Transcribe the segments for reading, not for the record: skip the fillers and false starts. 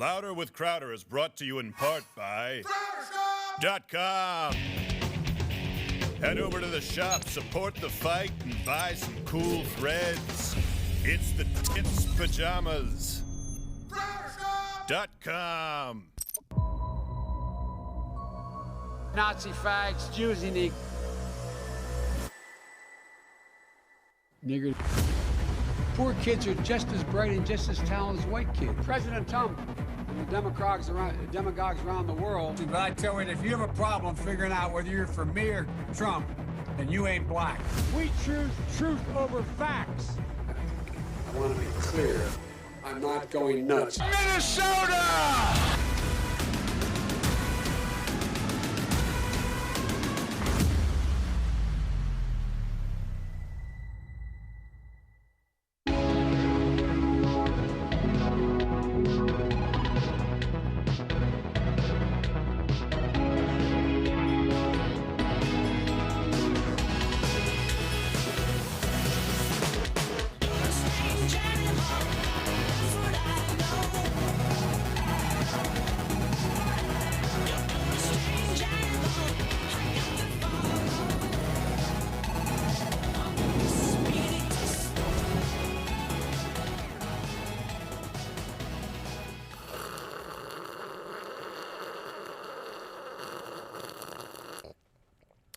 Louder with Crowder is brought to you in part by .com. Head over to the shop, support the fight, and buy some cool threads. It's the Tits Pajamas. .com. Nazi fags, Jews, and nigger. Poor kids are just as bright and just as talented as white kids. President Trump and the demagogues around the world. But I tell you, if you have a problem figuring out whether you're for me or Trump, then you ain't black. We choose truth over facts. I want to be clear. I'm not going nuts. Minnesota!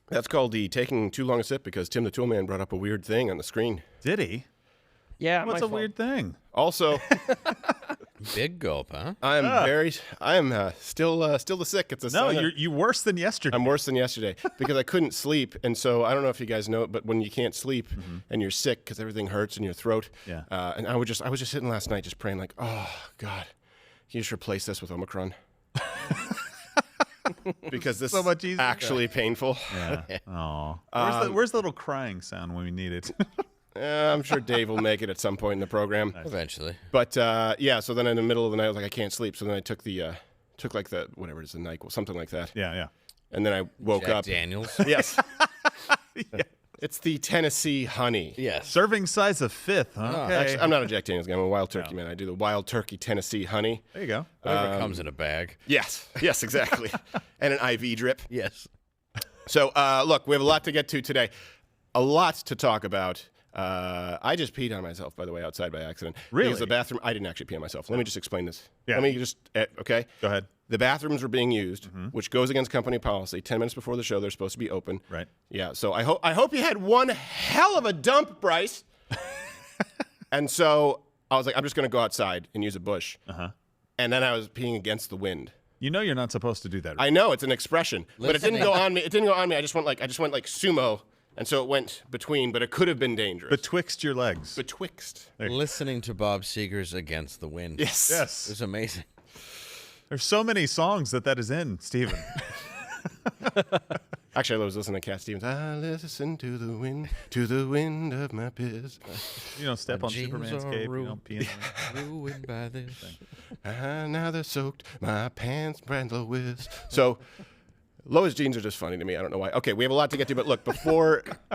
That's called the taking too long a sip because Tim the Toolman brought up a weird thing on the screen. Did he? Yeah, What's a weird thing? Also, big gulp, huh? I am still the sick. It's a No, sign you're worse than yesterday. I'm worse than yesterday because I couldn't sleep, and so I don't know if you guys know, but when you can't sleep and you're sick because everything hurts in your throat, and I was just sitting last night just praying like, oh God, can you just replace this with Omicron? Because this So much is easier. actually painful. Yeah. Oh. Where's the little crying sound when we need it? I'm sure Dave will make it at some point in the program. Eventually. But yeah, so then in the middle of the night, I was like, I can't sleep. So then I took the whatever it is, the NyQuil, something like that. Yeah. And then I woke Jack up. Daniels. Yes. It's the Tennessee Honey. Yes. Serving size of fifth, huh? Okay. Actually, I'm not a Jack Daniels guy. I'm a Wild Turkey man. I do the Wild Turkey Tennessee Honey. There you go. Whatever comes in a bag. Yes, exactly. And an IV drip. Yes. So, look, we have a lot to get to today. A lot to talk about. I just peed on myself, by the way, outside by accident. Really? Because the bathroom, I didn't actually pee on myself. Let me just explain this. Yeah. Let me just, okay? Go ahead. The bathrooms were being used, which goes against company policy. 10 minutes before the show, they're supposed to be open. Right. Yeah, so I hope you had one hell of a dump, Bryce. And so I was like, I'm just going to go outside and use a bush. And then I was peeing against the wind. You know you're not supposed to do that. I know, it's an expression. But it didn't Listening- go on me. It didn't go on me. I just went like sumo. And so it went between, but it could have been dangerous. Betwixt your legs. Betwixt. Listening to Bob Seger's Against the Wind. Yes. It Yes. was amazing. There's so many songs that is in, Stephen. Actually, I was listening to Cat Stevens. I listen to the wind of my piss. You know, step on jeans Superman's are cape. You know, ruined. pee in the- Ruined by this. Now they're soaked. My pants brand low whiz. So Lois jeans are just funny to me. I don't know why. Okay, we have a lot to get to, but look,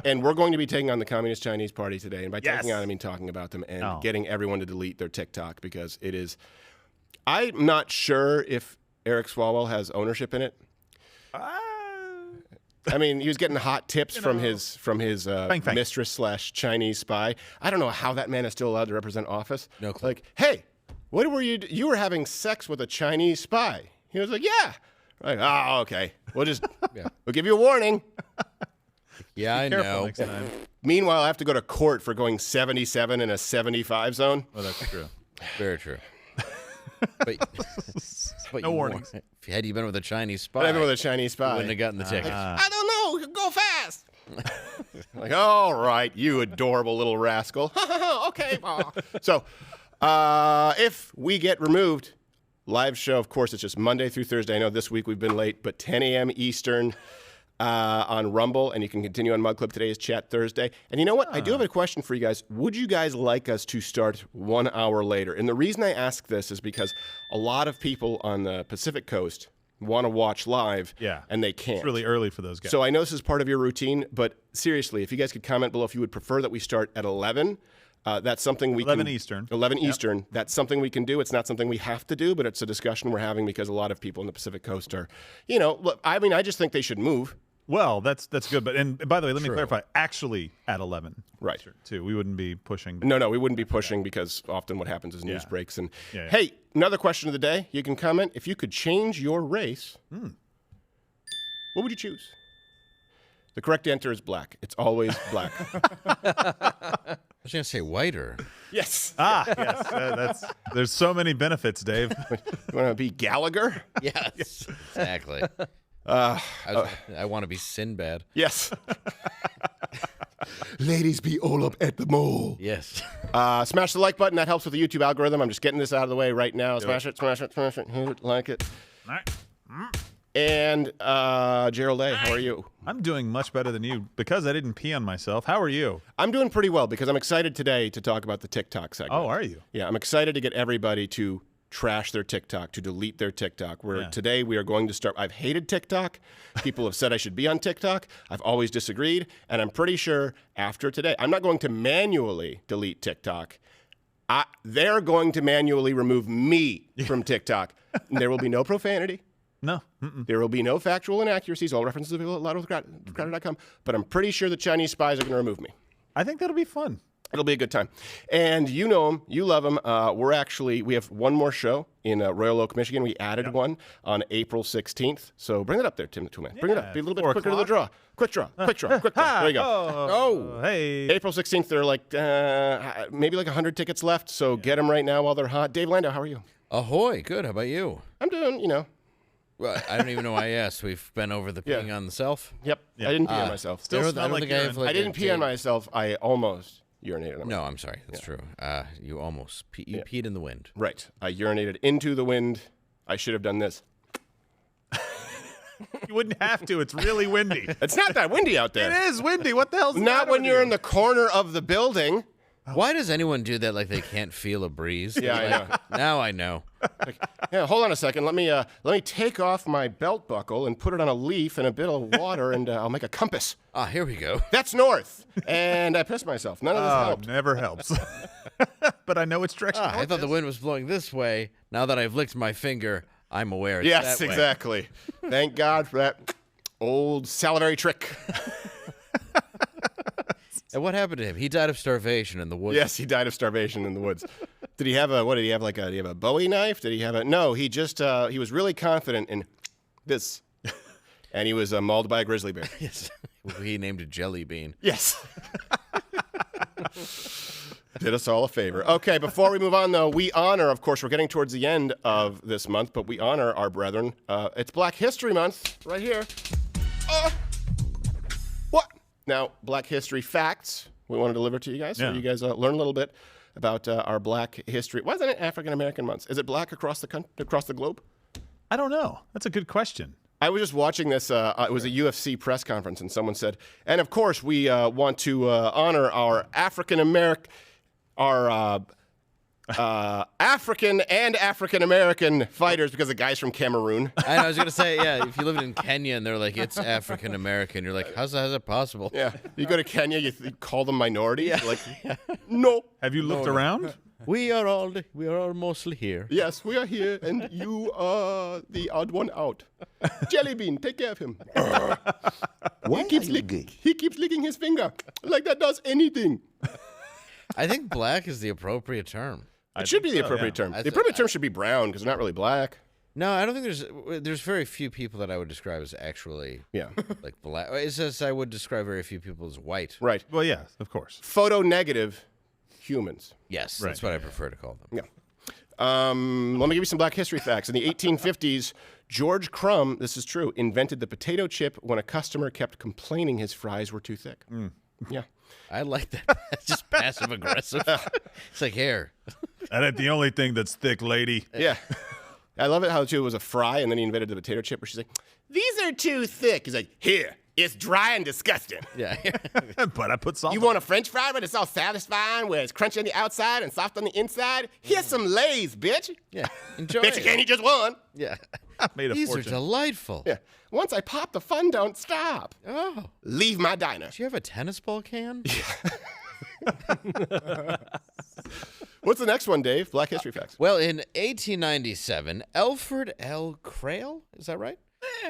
and we're going to be taking on the Communist Chinese Party today. And by taking on, I mean talking about them and getting everyone to delete their TikTok because it is. I'm not sure if Eric Swalwell has ownership in it. I mean, he was getting hot tips from his Fang. mistress / Chinese spy. I don't know how that man is still allowed to represent office. No clue. Like, hey, what were you? You were having sex with a Chinese spy. He was like, yeah. Like, oh, okay. We'll just we'll give you a warning. Yeah, I Careful know. next time. Meanwhile, I have to go to court for going 77 in a 75 zone. Oh, that's true. Very true. But No warnings. Had you been with a Chinese spy, But I've been with a Chinese spy. you wouldn't have gotten the ticket. I don't know. Go fast. Like, all right, you adorable little rascal. Okay. So, if we get removed, live show, of course, it's just Monday through Thursday. I know this week we've been late, but 10 a.m. Eastern on Rumble, and you can continue on Mug Club. Today is Chat Thursday. And you know what? I do have a question for you guys. Would you guys like us to start 1 hour later? And the reason I ask this is because a lot of people on the Pacific Coast want to watch live, and they can't. It's really early for those guys. So I know this is part of your routine, but seriously, if you guys could comment below if you would prefer that we start at 11 That's something we 11 can... Eastern. 11 Eastern. That's something we can do. It's not something we have to do, but it's a discussion we're having because a lot of people in the Pacific Coast are, look, I mean, I just think they should move. Well, that's good. But and by the way, let me clarify. Actually, at 11, Right. Eastern, too. We wouldn't be pushing. No, we wouldn't be pushing because often what happens is news breaks. And Yeah. hey, another question of the day. You can comment. If you could change your race, what would you choose? The correct answer is black. It's always black. I was going to say whiter. Yes. Yes. There's so many benefits, Dave. You want to be Gallagher? Yes, exactly. I want to be Sinbad. Yes. Ladies be all up at the mall. Yes. Smash the like button. That helps with the YouTube algorithm. I'm just getting this out of the way right now. Smash it. Like it. All right. And Gerald A., how are you? I'm doing much better than you because I didn't pee on myself. How are you? I'm doing pretty well because I'm excited today to talk about the TikTok segment. Oh, are you? Yeah, I'm excited to get everybody to trash their TikTok, to delete their TikTok. Today we are going to start. I've hated TikTok. People have said I should be on TikTok. I've always disagreed. And I'm pretty sure after today, I'm not going to manually delete TikTok. They're going to manually remove me from TikTok. There will be no profanity. No. There will be no factual inaccuracies. All references available at loudwithcrowder.com. But I'm pretty sure the Chinese spies are going to remove me. I think that'll be fun. It'll be a good time. And you know them. You love them. We have one more show in Royal Oak, Michigan. We added one on April 16th. So bring it up there, Tim the Toolman. Bring it up. Be a little bit quicker to the draw. Quick draw. There you go. Oh, hey. April 16th, there are like maybe like 100 tickets left. So get them right now while they're hot. Dave Landau, how are you? Ahoy. Good. How about you? I'm doing, Well, I don't even know why I asked. We've been over the peeing on the self. Yep. I didn't pee on myself. Still I smell don't like think I have, urine. like, I didn't pee on myself. I almost urinated on myself. No, I'm sorry. That's true. You almost peed in the wind. Right. I urinated into the wind. I should have done this. You wouldn't have to. It's really windy. It's not that windy out there. It is windy. What the hell's the Not matter when with you're you? in the corner of the building. Why does anyone do that like they can't feel a breeze? Yeah, I know. Now I know. Yeah, hold on a second. Let me take off my belt buckle and put it on a leaf and a bit of water, and I'll make a compass. Ah, here we go. That's north. And I pissed myself. None of this helped. Never helps. But I know it's direction. I thought the wind was blowing this way. Now that I've licked my finger, I'm aware it's Yes, that way. exactly. Thank God for that old salivary trick. And what happened to him? He died of starvation in the woods. Yes, he died of starvation in the woods. Did he have did he have a Bowie knife? Did he have no, he just, he was really confident in this. And he was mauled by a grizzly bear. Yes. He named it Jelly Bean. Yes. Did us all a favor. Okay, before we move on, though, we honor, of course, we're getting towards the end of this month, but we honor our brethren. It's Black History Month right here. What? Now, Black History facts we want to deliver to you guys, so you guys learn a little bit about our Black history. Why isn't it African American month? Is it black across the globe? I don't know. That's a good question. I was just watching this. It was a UFC press conference, and someone said, and of course, we want to honor our African American, African and African American fighters because the guy's from Cameroon. I was going to say, yeah, if you lived in Kenya and they're like, it's African American, you're like, how's that possible? Yeah, you go to Kenya, you call them minorities. Yeah. Like, no. Have you looked around? We are all mostly here. Yes, we are here, and you are the odd one out. Jelly Bean, take care of him. He keeps licking his finger like that does anything. I think black is the appropriate term. It should be the appropriate term. The appropriate term should be brown because they're not really black. No, I don't think there's very few people that I would describe as actually like black. It's just I would describe very few people as white. Right. Well, yeah, of course. Photo negative humans. Yes, that's what I prefer to call them. Yeah. Let me give you some Black history facts. In the 1850s, George Crumb, this is true, invented the potato chip when a customer kept complaining his fries were too thick. Yeah. I like that. It's just passive aggressive. It's like hair. That ain't the only thing that's thick, lady. Yeah. I love it how it was a fry, and then he invented the potato chip where she's like, these are too thick. He's like, here, it's dry and disgusting. Yeah. But I put salt. You want a French fry, but it's all satisfying, where it's crunchy on the outside and soft on the inside? Here's some Lay's, bitch. Yeah. Enjoy Bet you can't eat just one. Yeah. made a These fortune. are delightful. Yeah. Once I pop, the fun don't stop. Oh. Leave my diner. Do you have a tennis ball can? What's the next one, Dave? Black History Facts. Well, in 1897, Alfred L. Crail, is that right?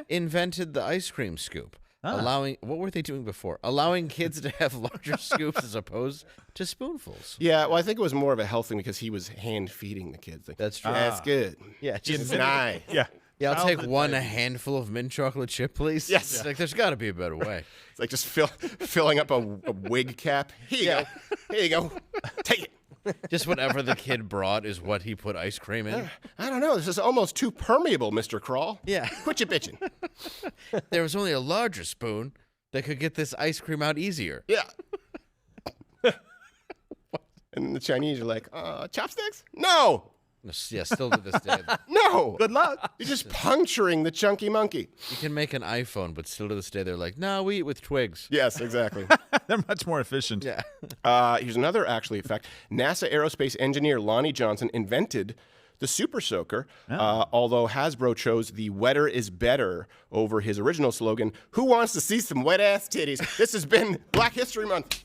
Invented the ice cream scoop. Allowing, what were they doing before? Allowing kids to have larger scoops as opposed to spoonfuls. Yeah, well, I think it was more of a health thing because he was hand feeding the kids. Like, That's true. That's good. Yeah, It's nice. Yeah. Yeah, I'll take Childhood one diabetes. handful of mint chocolate chip, please. Yes. It's like, there's got to be a better way. It's like just filling up a wig cap. Here you go. Here you go. Take it. Just whatever the kid brought is what he put ice cream in. I don't know. This is almost too permeable, Mr. Crawl. Yeah. Quit your bitching. There was only a larger spoon that could get this ice cream out easier. Yeah. And the Chinese are like, chopsticks? No. Yeah, still to this day. No. Good luck. You're just puncturing the chunky monkey. You can make an iPhone, but still to this day, they're like, no, we eat with twigs. Yes, exactly. They're much more efficient. Yeah. Here's another actually fact. NASA aerospace engineer Lonnie Johnson invented the Super Soaker, although Hasbro chose the wetter is better over his original slogan, who wants to see some wet-ass titties? This has been Black History Month.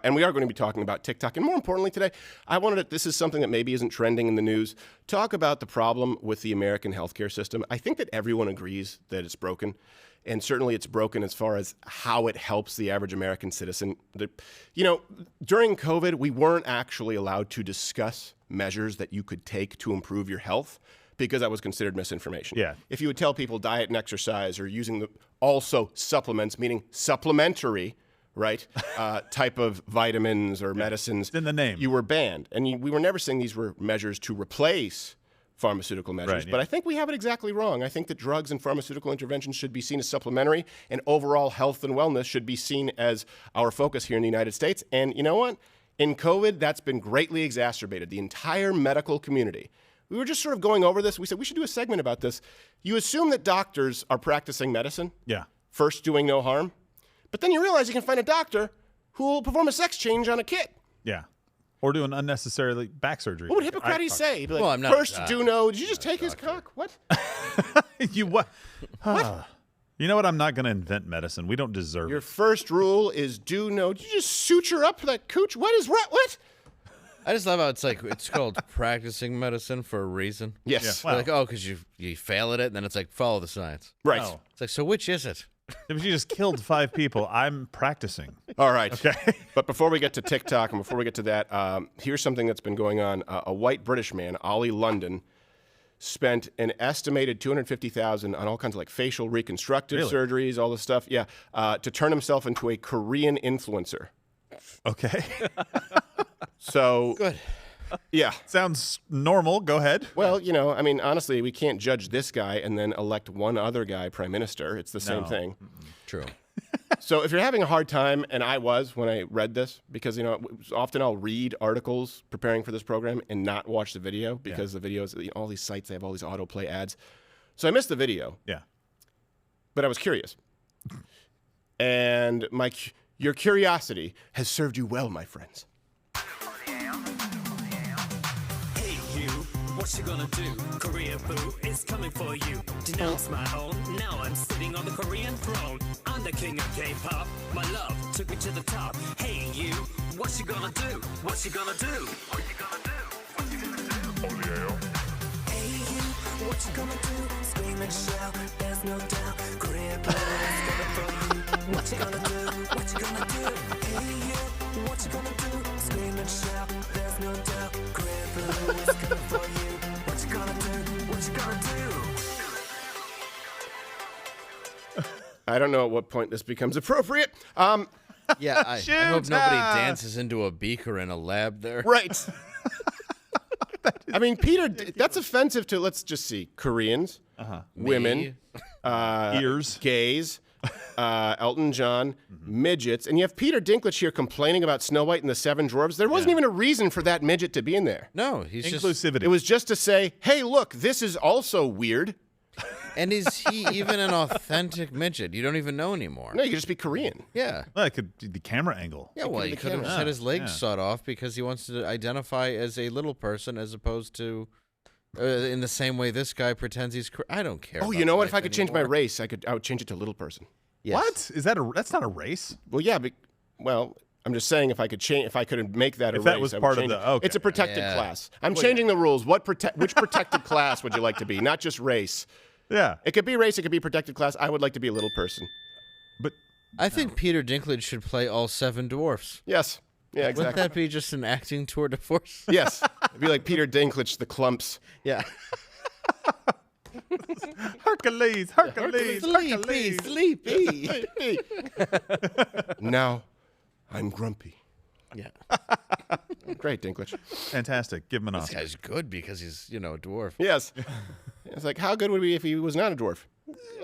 And we are going to be talking about TikTok. And more importantly today, I wanted to, this is something that maybe isn't trending in the news, talk about the problem with the American healthcare system. I think that everyone agrees that it's broken. And certainly it's broken as far as how it helps the average American citizen. During COVID, we weren't actually allowed to discuss measures that you could take to improve your health because that was considered misinformation. Yeah. If you would tell people diet and exercise or using also supplements, meaning supplementary, right, type of vitamins or medicines. It's in the name. You were banned. And we were never saying these were measures to replace pharmaceutical measures. Right, yeah. But I think we have it exactly wrong. I think that drugs and pharmaceutical interventions should be seen as supplementary, and overall health and wellness should be seen as our focus here in the United States. And you know what? In COVID, that's been greatly exacerbated. The entire medical community. We were just sort of going over this. We said we should do a segment about this. You assume that doctors are practicing medicine. Yeah. First, doing no harm. But then you realize you can find a doctor who will perform a sex change on a kid. Yeah. Or do an unnecessarily back surgery. What would Hippocrates say? He'd be like, Well, I'm not a first, doctor. do no. Did you just take his cock? What? You what? You know what? I'm not going to invent medicine. We don't deserve Your it. first rule is do no. Did you just suture up that cooch? What is what? I just love how it's called practicing medicine for a reason. Yes. Yeah. They're like, oh, because you fail at it, and then it's like, follow the science. Right. No. It's like, so which is it? If you just killed 5 people, I'm practicing. All right. Okay. But before we get to TikTok and before we get to that, here's something that's been going on. A white British man, Ollie London, spent an estimated $250,000 on all kinds of like facial reconstructive surgeries, all this stuff. Yeah. To turn himself into a Korean influencer. Okay. So Good. yeah. Sounds normal. Go ahead. Well, I mean, honestly, we can't judge this guy and then elect one other guy prime minister. It's the same No. thing. True. So if you're having a hard time, and I was when I read this, because, often I'll read articles preparing for this program and not watch the video because the videos, all these sites, they have all these autoplay ads. So I missed the video, Yeah. but I was curious. And your curiosity has served you well, my friends. Hey you, what you gonna do? Korea boo is coming for you. Denounce my own, now I'm sitting on the Korean throne. I'm the king of K-pop, my love took me to the top. Hey you, what you gonna do? What you gonna do? What you gonna do? What you gonna do? Hey you, what you gonna do? Scream and shout, there's no doubt. Korea boo is coming for you. What you gonna do? What you gonna do? Hey you, what you gonna do? Scream and shout, there's no doubt. Korea boo is coming for you. What you gonna do? What you gonna do? I don't know at what point this becomes appropriate. Yeah, I hope nobody dances into a beaker in a lab there. Right. I mean, Peter, that's offensive to, let's just see, Koreans, women, Ears. gays, Elton John, midgets, and you have Peter Dinklage here complaining about Snow White and the Seven Dwarfs. There wasn't even a reason for that midget to be in there. No, he's just. Inclusivity. It was just to say, hey, look, this is also weird. And is he even an authentic midget? You don't even know anymore. No, you could just be Korean. Yeah. Well, it could be the camera angle. Yeah, well, be he the could have camera. had his legs Yeah. sawed off because he wants to identify as a little person as opposed to in the same way this guy pretends he's. I don't care. Oh, about you know what? If life I could change my anymore. race, I would change it to little person. Yes. What is that? That's not a race. Well, yeah, well, I'm just saying if I could make that a If race, that was I would part of change the- it. okay. It's a protected Yeah. class. I'm changing the rules. Which protected class would you like to be? Not just race. Yeah, It could be race. It could be protected class. I would like to be a little person. but I think Peter Dinklage should play all 7 dwarfs. Yes. Yeah, Wouldn't exactly. that be just an acting tour de force? Yes. It'd be like Peter Dinklage, the clumps. Yeah. Hercules. Sleepy. Now, I'm grumpy. Yeah. Great, Dinklage. Fantastic. Give him an This Oscar. guy's good because he's, a dwarf. Yes. It's like, how good would it be if he was not a dwarf?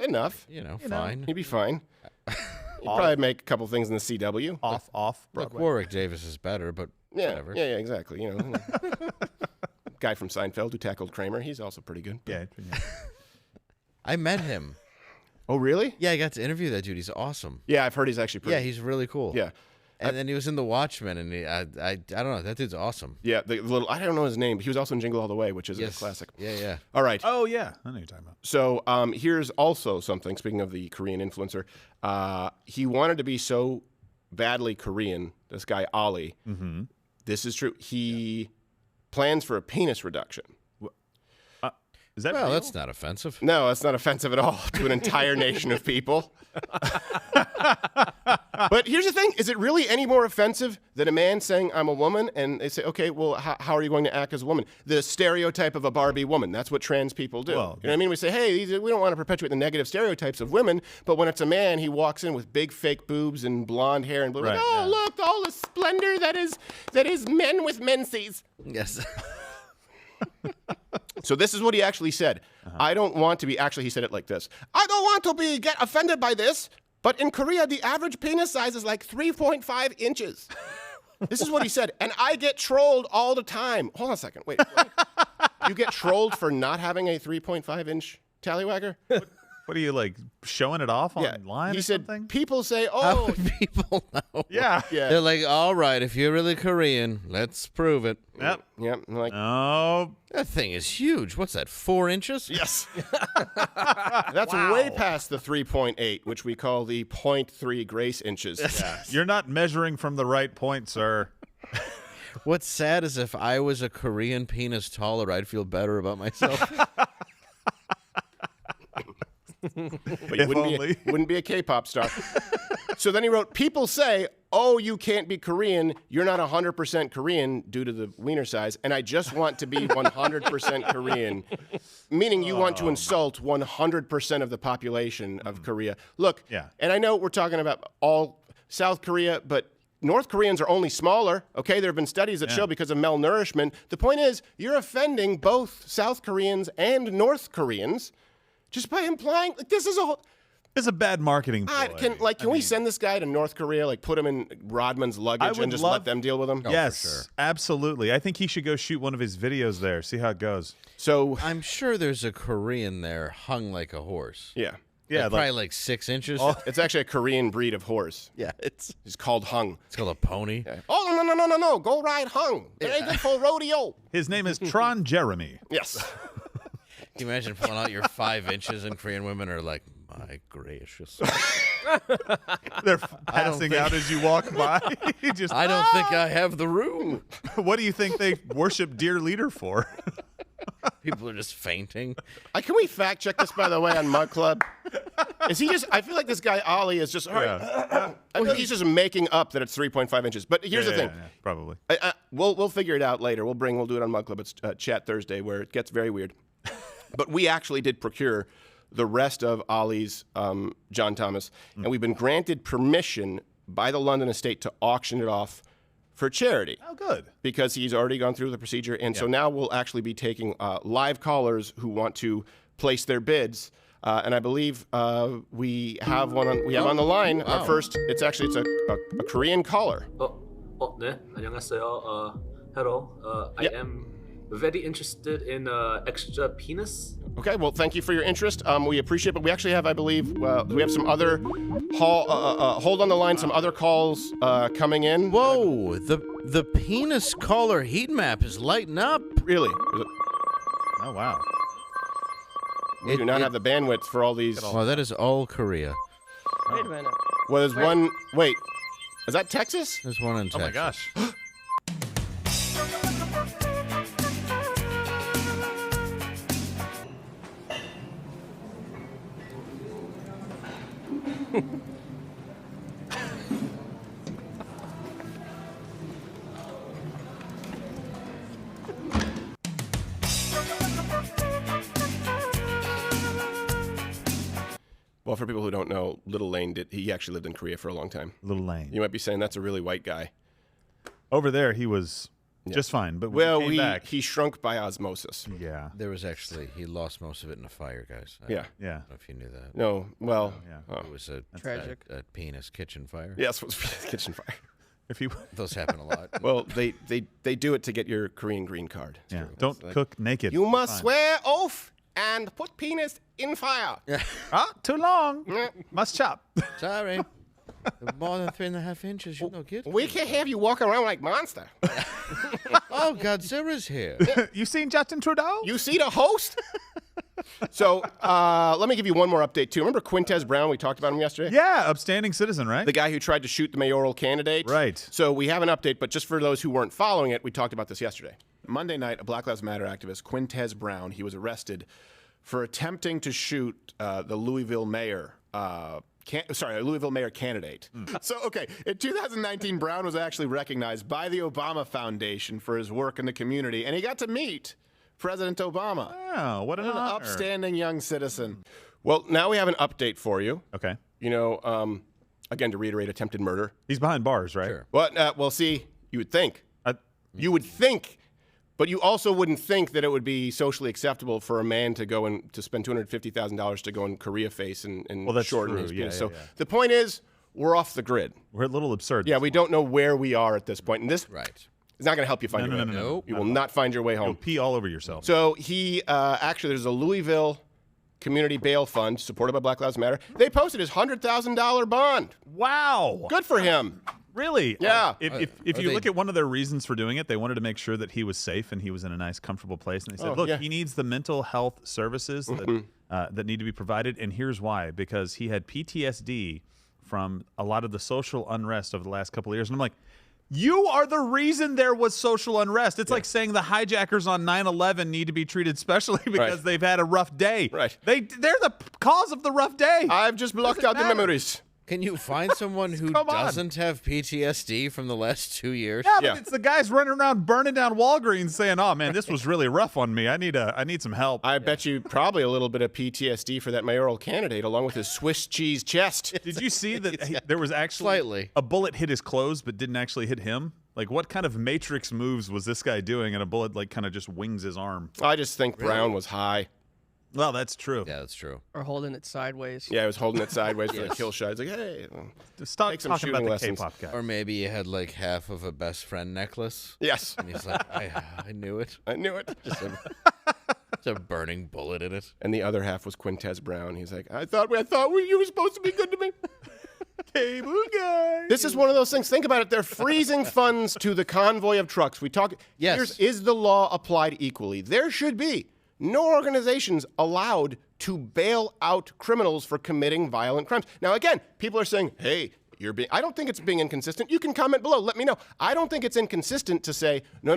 Enough. Fine. He'd be fine. He'd probably make a couple things in the CW. Off. Look, Broadway. Warwick Davis is better, but Yeah, whatever. yeah, exactly. Guy from Seinfeld who tackled Kramer, he's also pretty good. Yeah. I met him. Oh, really? Yeah, I got to interview that dude. He's awesome. Yeah, I've heard he's actually pretty. Yeah, he's really cool. Yeah, And then he was in The Watchmen, and I don't know. That dude's awesome. yeah. The little I don't know his name, but he was also in Jingle All the Way, which is a Yes. classic. Yeah. All right. Oh yeah, I know you're talking about. So here's also something. Speaking of the Korean influencer, he wanted to be so badly Korean. This guy Ali. Mm-hmm. This is true. He plans for a penis reduction. Is that Well, real? that's not offensive. No, that's not offensive at all to an entire nation of people. But here's the thing. Is it really any more offensive than a man saying, I'm a woman? And they say, okay, well, how are you going to act as a woman? The stereotype of a Barbie woman. That's what trans people do. Well, you know what I mean? We say, hey, we don't want to perpetuate the negative stereotypes of women. But when it's a man, he walks in with big fake boobs and blonde hair and Right, oh, yeah. look, all the splendor that is men with menses. Yes. So this is what he actually said. I don't want to be, actually he said it like this. I don't want to get offended by this, but in Korea, the average penis size is like 3.5 inches. This is what he said. And I get trolled all the time. Hold on a second. Wait. You get trolled for not having a 3.5 inch tallywagger? What are you like showing it off online? He or said, something? people say, How oh, would people know? Yeah. yeah. They're like, all right, if you're really Korean, let's prove it. Yep. Yeah. I'm like, Oh. That thing is huge. What's that, 4 inches? yes. That's way past the 3.8, which we call the 0.3 grace inches. You're not measuring from the right point, sir. What's sad is if I was a Korean penis taller, I'd feel better about myself. But you If only. wouldn't be a K-pop star. So then he wrote, people say, oh, you can't be Korean. You're not 100% Korean due to the wiener size. And I just want to be 100% Korean, meaning you want to insult 100% of the population of Korea. Look, Yeah. and I know we're talking about all South Korea, but North Koreans are only smaller. Okay, there have been studies that show because of malnourishment. The point is, you're offending both South Koreans and North Koreans just by implying like this is a whole. It's a bad marketing ploy. Can we send this guy to North Korea? Like put him in Rodman's luggage would and just love- let them deal with him? Yes, absolutely. I think he should go shoot one of his videos there. See how it goes. So I'm sure there's a Korean there hung like a horse. yeah, Yeah, Like, probably like 6 inches. it's actually a Korean breed of horse. Yeah, it's It's called hung. called a pony. Oh no! Go ride hung. It ain't good for rodeo. his name is Tron Jeremy. Yes. Can you imagine pulling out your 5 inches and Korean women are like, my gracious. They're passing out as you walk by. You just, I don't think I have the room. what do you think they worship Dear Leader for? People are just fainting. Can we fact check this by the way on Mug Club? Is he just? I feel like this guy Ollie is just. I feel like he's just making up that it's 3.5 inches. But here's the thing. Yeah, probably. We'll figure it out later. We'll do it on Mug Club. It's Chat Thursday where it gets very weird. But we actually did procure the rest of Ollie's John Thomas, and we've been granted permission by the London estate to auction it off for charity. Oh, good. Because he's already gone through the procedure, and so now we'll actually be taking live callers who want to place their bids. And I believe we have one on the line. First, it's a Korean caller. 네, 안녕하세요. Hello. I am very interested in extra penis. Okay, well, thank you for your interest. We appreciate it, but we actually have, I believe, we have some other hold on the line, some other calls coming in. Whoa, the penis collar heat map is lighting up. Really? Oh, wow. We do not have the bandwidth for all these. Oh, that is all Korea. Wait a minute. Well, there's one. Wait, is that Texas? There's one in Oh Texas. my gosh. Well, for people who don't know, Little Lane he actually lived in Korea for a long time. Little Lane. You might be saying that's a really white guy. Over there, he was just fine. But when Well, he came back, he shrunk by osmosis. yeah. There was actually, he lost most of it in a fire, guys. Yeah. Yeah. I don't know if you knew that. No, well, Yeah. oh. It was a Tragic. a penis kitchen fire. Yes, it was kitchen fire. If he, Those happen a lot. Well, they do it to get your Korean green card. yeah. Don't cook naked. You must Fine. swear oath and put penis in fire. Ah, too long. Must chop. Sorry. More than 3.5 inches, you're no good. We can't have you walking around like monster. Oh, Godzilla's here. You seen Justin Trudeau? You see the host? So let me give you one more update, too. Remember Quintez Brown? We talked about him yesterday? Yeah, upstanding citizen, right? The guy who tried to shoot the mayoral candidate? Right. So we have an update, but just for those who weren't following it, we talked about this yesterday. Monday night, a Black Lives Matter activist, Quintez Brown, he was arrested for attempting to shoot the Louisville mayor. A Louisville mayor candidate. So, okay, in 2019, Brown was actually recognized by the Obama Foundation for his work in the community, and he got to meet President Obama. Oh, what an An honor. upstanding young citizen. Well, now we have an update for you. Okay. You know, again, to reiterate, attempted murder. He's behind bars, right? Sure. Well, see, you would think. You would think, but you also wouldn't think that it would be socially acceptable for a man to go and to spend $250,000 to go in Korea face and Well, that's shorten true. his Yeah, penis. yeah, So yeah. the point is, we're off the grid. We're a little absurd. Yeah, we don't know where we are at this point, and this Right. is not going to help you find No, your no, way. no, no. Nope. You will not find your way You'll home. pee all over yourself. So he actually, there's a Louisville Community Bail Fund supported by Black Lives Matter. They posted his $100,000 bond. Wow. Good for him. Really? Yeah. If Are you they- look at one of their reasons for doing it, they wanted to make sure that he was safe and he was in a nice, comfortable place. And they said, Oh, look, yeah. he needs the mental health services that need to be provided. And here's why: because he had PTSD from a lot of the social unrest over the last couple of years. And I'm like, you are the reason there was social unrest. It's like saying the hijackers on 9/11 need to be treated specially because Right. they've had a rough day. Right. They're the cause of the rough day. I've just blocked out the matter. memories. Can you find someone who Come on. doesn't have PTSD from the last 2 years? Yeah, but Yeah. it's the guys running around burning down Walgreens saying, "Oh man, this was really rough on me. I need some help." I bet you probably a little bit of PTSD for that mayoral candidate, along with his Swiss cheese chest. Did you see that there was actually Slightly. a bullet hit his clothes but didn't actually hit him? Like, what kind of Matrix moves was this guy doing? And a bullet like kind of just wings his arm. I just think Brown was high. Well, that's true. Yeah, that's true. Or holding it sideways. Yeah, he was holding it sideways for the kill shot. He's like, hey. Just stop Take some talking about shooting the lessons. K-pop guy. Or maybe he had like half of a best friend necklace. Yes, And he's like, I knew it. I knew it. Just a burning bullet in it. And the other half was Quintez Brown. He's like, I thought you were supposed to be good to me. Cable guy. This is one of those things. Think about it. They're freezing funds to the convoy of trucks. We talk. Yes. Is the law applied equally? There should be no organizations allowed to bail out criminals for committing violent crimes. Now, again, people are saying, hey, I don't think it's being inconsistent. You can comment below. Let me know. I don't think it's inconsistent to say, no.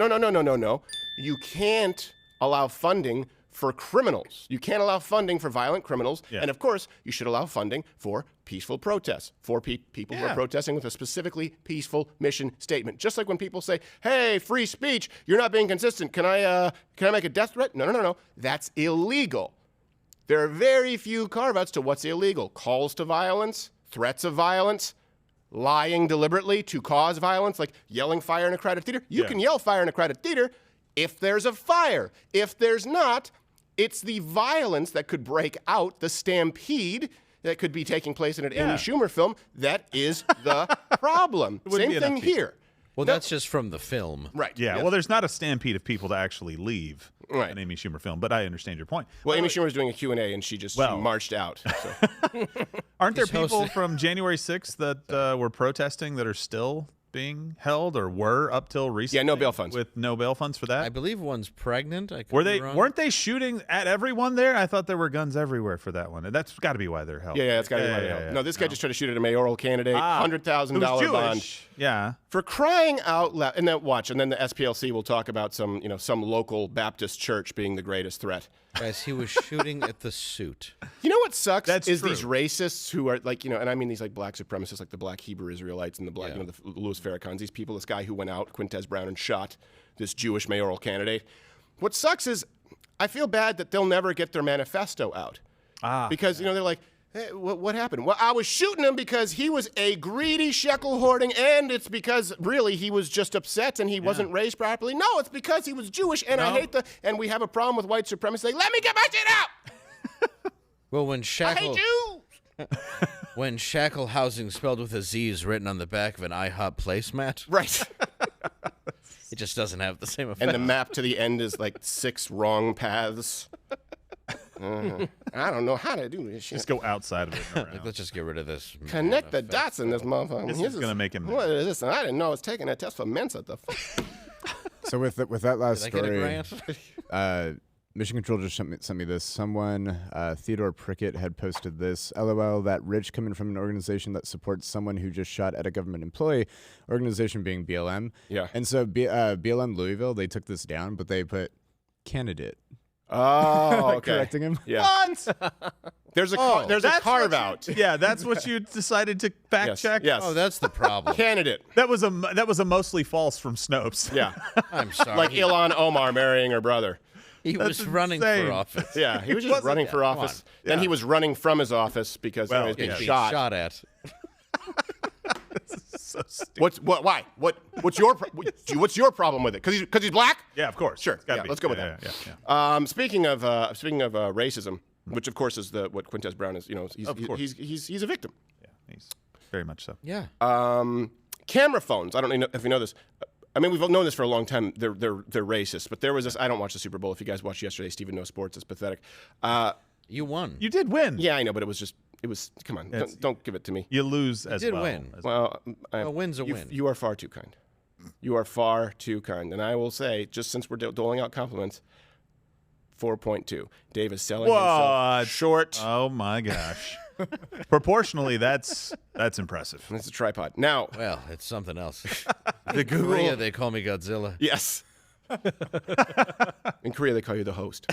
You can't allow funding for criminals. You can't allow funding for violent criminals. Yeah. And of course, you should allow funding for peaceful protests, for people who are Yeah. protesting with a specifically peaceful mission statement. Just like when people say, hey, free speech, you're not being consistent. Can I make a death threat? No. That's illegal. There are very few carve-outs to what's illegal. Calls to violence, threats of violence, lying deliberately to cause violence, like yelling fire in a crowded theater. You Yeah. can yell fire in a crowded theater if there's a fire. If there's not, it's the violence that could break out, the stampede that could be taking place in an Amy Yeah. Schumer film, that is the problem. wouldn't Same be enough thing people. here. Well, No. that's just from the film. Right. Yeah, Yes. well, there's not a stampede of people to actually leave Right. an Amy Schumer film, but I understand your point. Well, Amy Schumer was doing a Q&A, and she Well- marched out. So. Aren't there He's people hosted- from January 6th that were protesting that are still being held or were up till recently. Yeah, no bail funds. With no bail funds for that. I believe one's pregnant. I could Were be they? wrong. Weren't they shooting at everyone there? I thought there were guns everywhere for that one. And that's got to be why they're held. Yeah, it's got to be why they held. No, this guy just tried to shoot at a mayoral candidate. $100,000 bond. Yeah. For crying out loud. And then watch, and then the SPLC will talk about some local Baptist church being the greatest threat. Guys, he was shooting at the suit. You know what sucks That's is true. these racists who are like, and I mean these like black supremacists, like the black Hebrew Israelites and the black, the Louis Farrakhan's, these people, this guy who went out, Quintez Brown, and shot this Jewish mayoral candidate. What sucks is I feel bad that they'll never get their manifesto out. Because, they're like, hey, what happened? Well, I was shooting him because he was a greedy shekel hoarding, and it's because really he was just upset and he wasn't raised properly. No, it's because he was Jewish, and I hate and we have a problem with white supremacy. Like, let me get my shit out. Well, when I Shackle, hate you. when Shackle Housing spelled with a Z is written on the back of an IHOP placemat, Right. it just doesn't have the same effect. And the map to the end is like 6 wrong paths. I don't know how to do this shit. Just go outside of it. and around. Like, let's just get rid of this. Connect the dots in this motherfucker. This is gonna make him What is this? I didn't know I was taking a test for Mensa. The fuck? So with that last Did I get a story, grant? Mission Control just sent me this. Someone, Theodore Prickett, had posted this. LOL, that rich coming from an organization that supports someone who just shot at a government employee, organization being BLM. Yeah. And so BLM Louisville, they took this down, but they put candidate. Oh, okay. Correcting him. Yeah. There's a carve out. Yeah, that's what you decided to fact Yes, check. yes. Oh, that's the problem. Candidate. That was a mostly false from Snopes. Yeah. I'm sorry. Like Ilhan Omar marrying her brother. he was That's running insane. for office. Yeah, he was just running for office. Then he was running from his office because he was being Being shot. at. So stupid. Why? What's your problem with it? Because he's black? Yeah, of course. Sure. It's gotta Yeah, be. let's go with Yeah, that. yeah. Speaking of racism, which of course is what Quintez Brown is. Of course. He's a victim. Yeah, he's very much so. Yeah. Camera phones. I don't know if you know this. I mean, we've known this for a long time. They're racist. But there was this. I don't watch the Super Bowl. If you guys watched yesterday, Steven knows sports. It's pathetic. You won. You did win. Yeah, I know, but it was. Come on, don't give it to me. You lose as did well. win. Well, A win's a win. You are far too kind. You are far too kind. And I will say, just since we're doling out compliments, 4.2. Dave is selling himself What? short. Oh my gosh. Proportionally, that's impressive. It's a tripod. Now, Well, it's something else. the Google. Korea, they call me Godzilla. Yes. In Korea, they call you the host.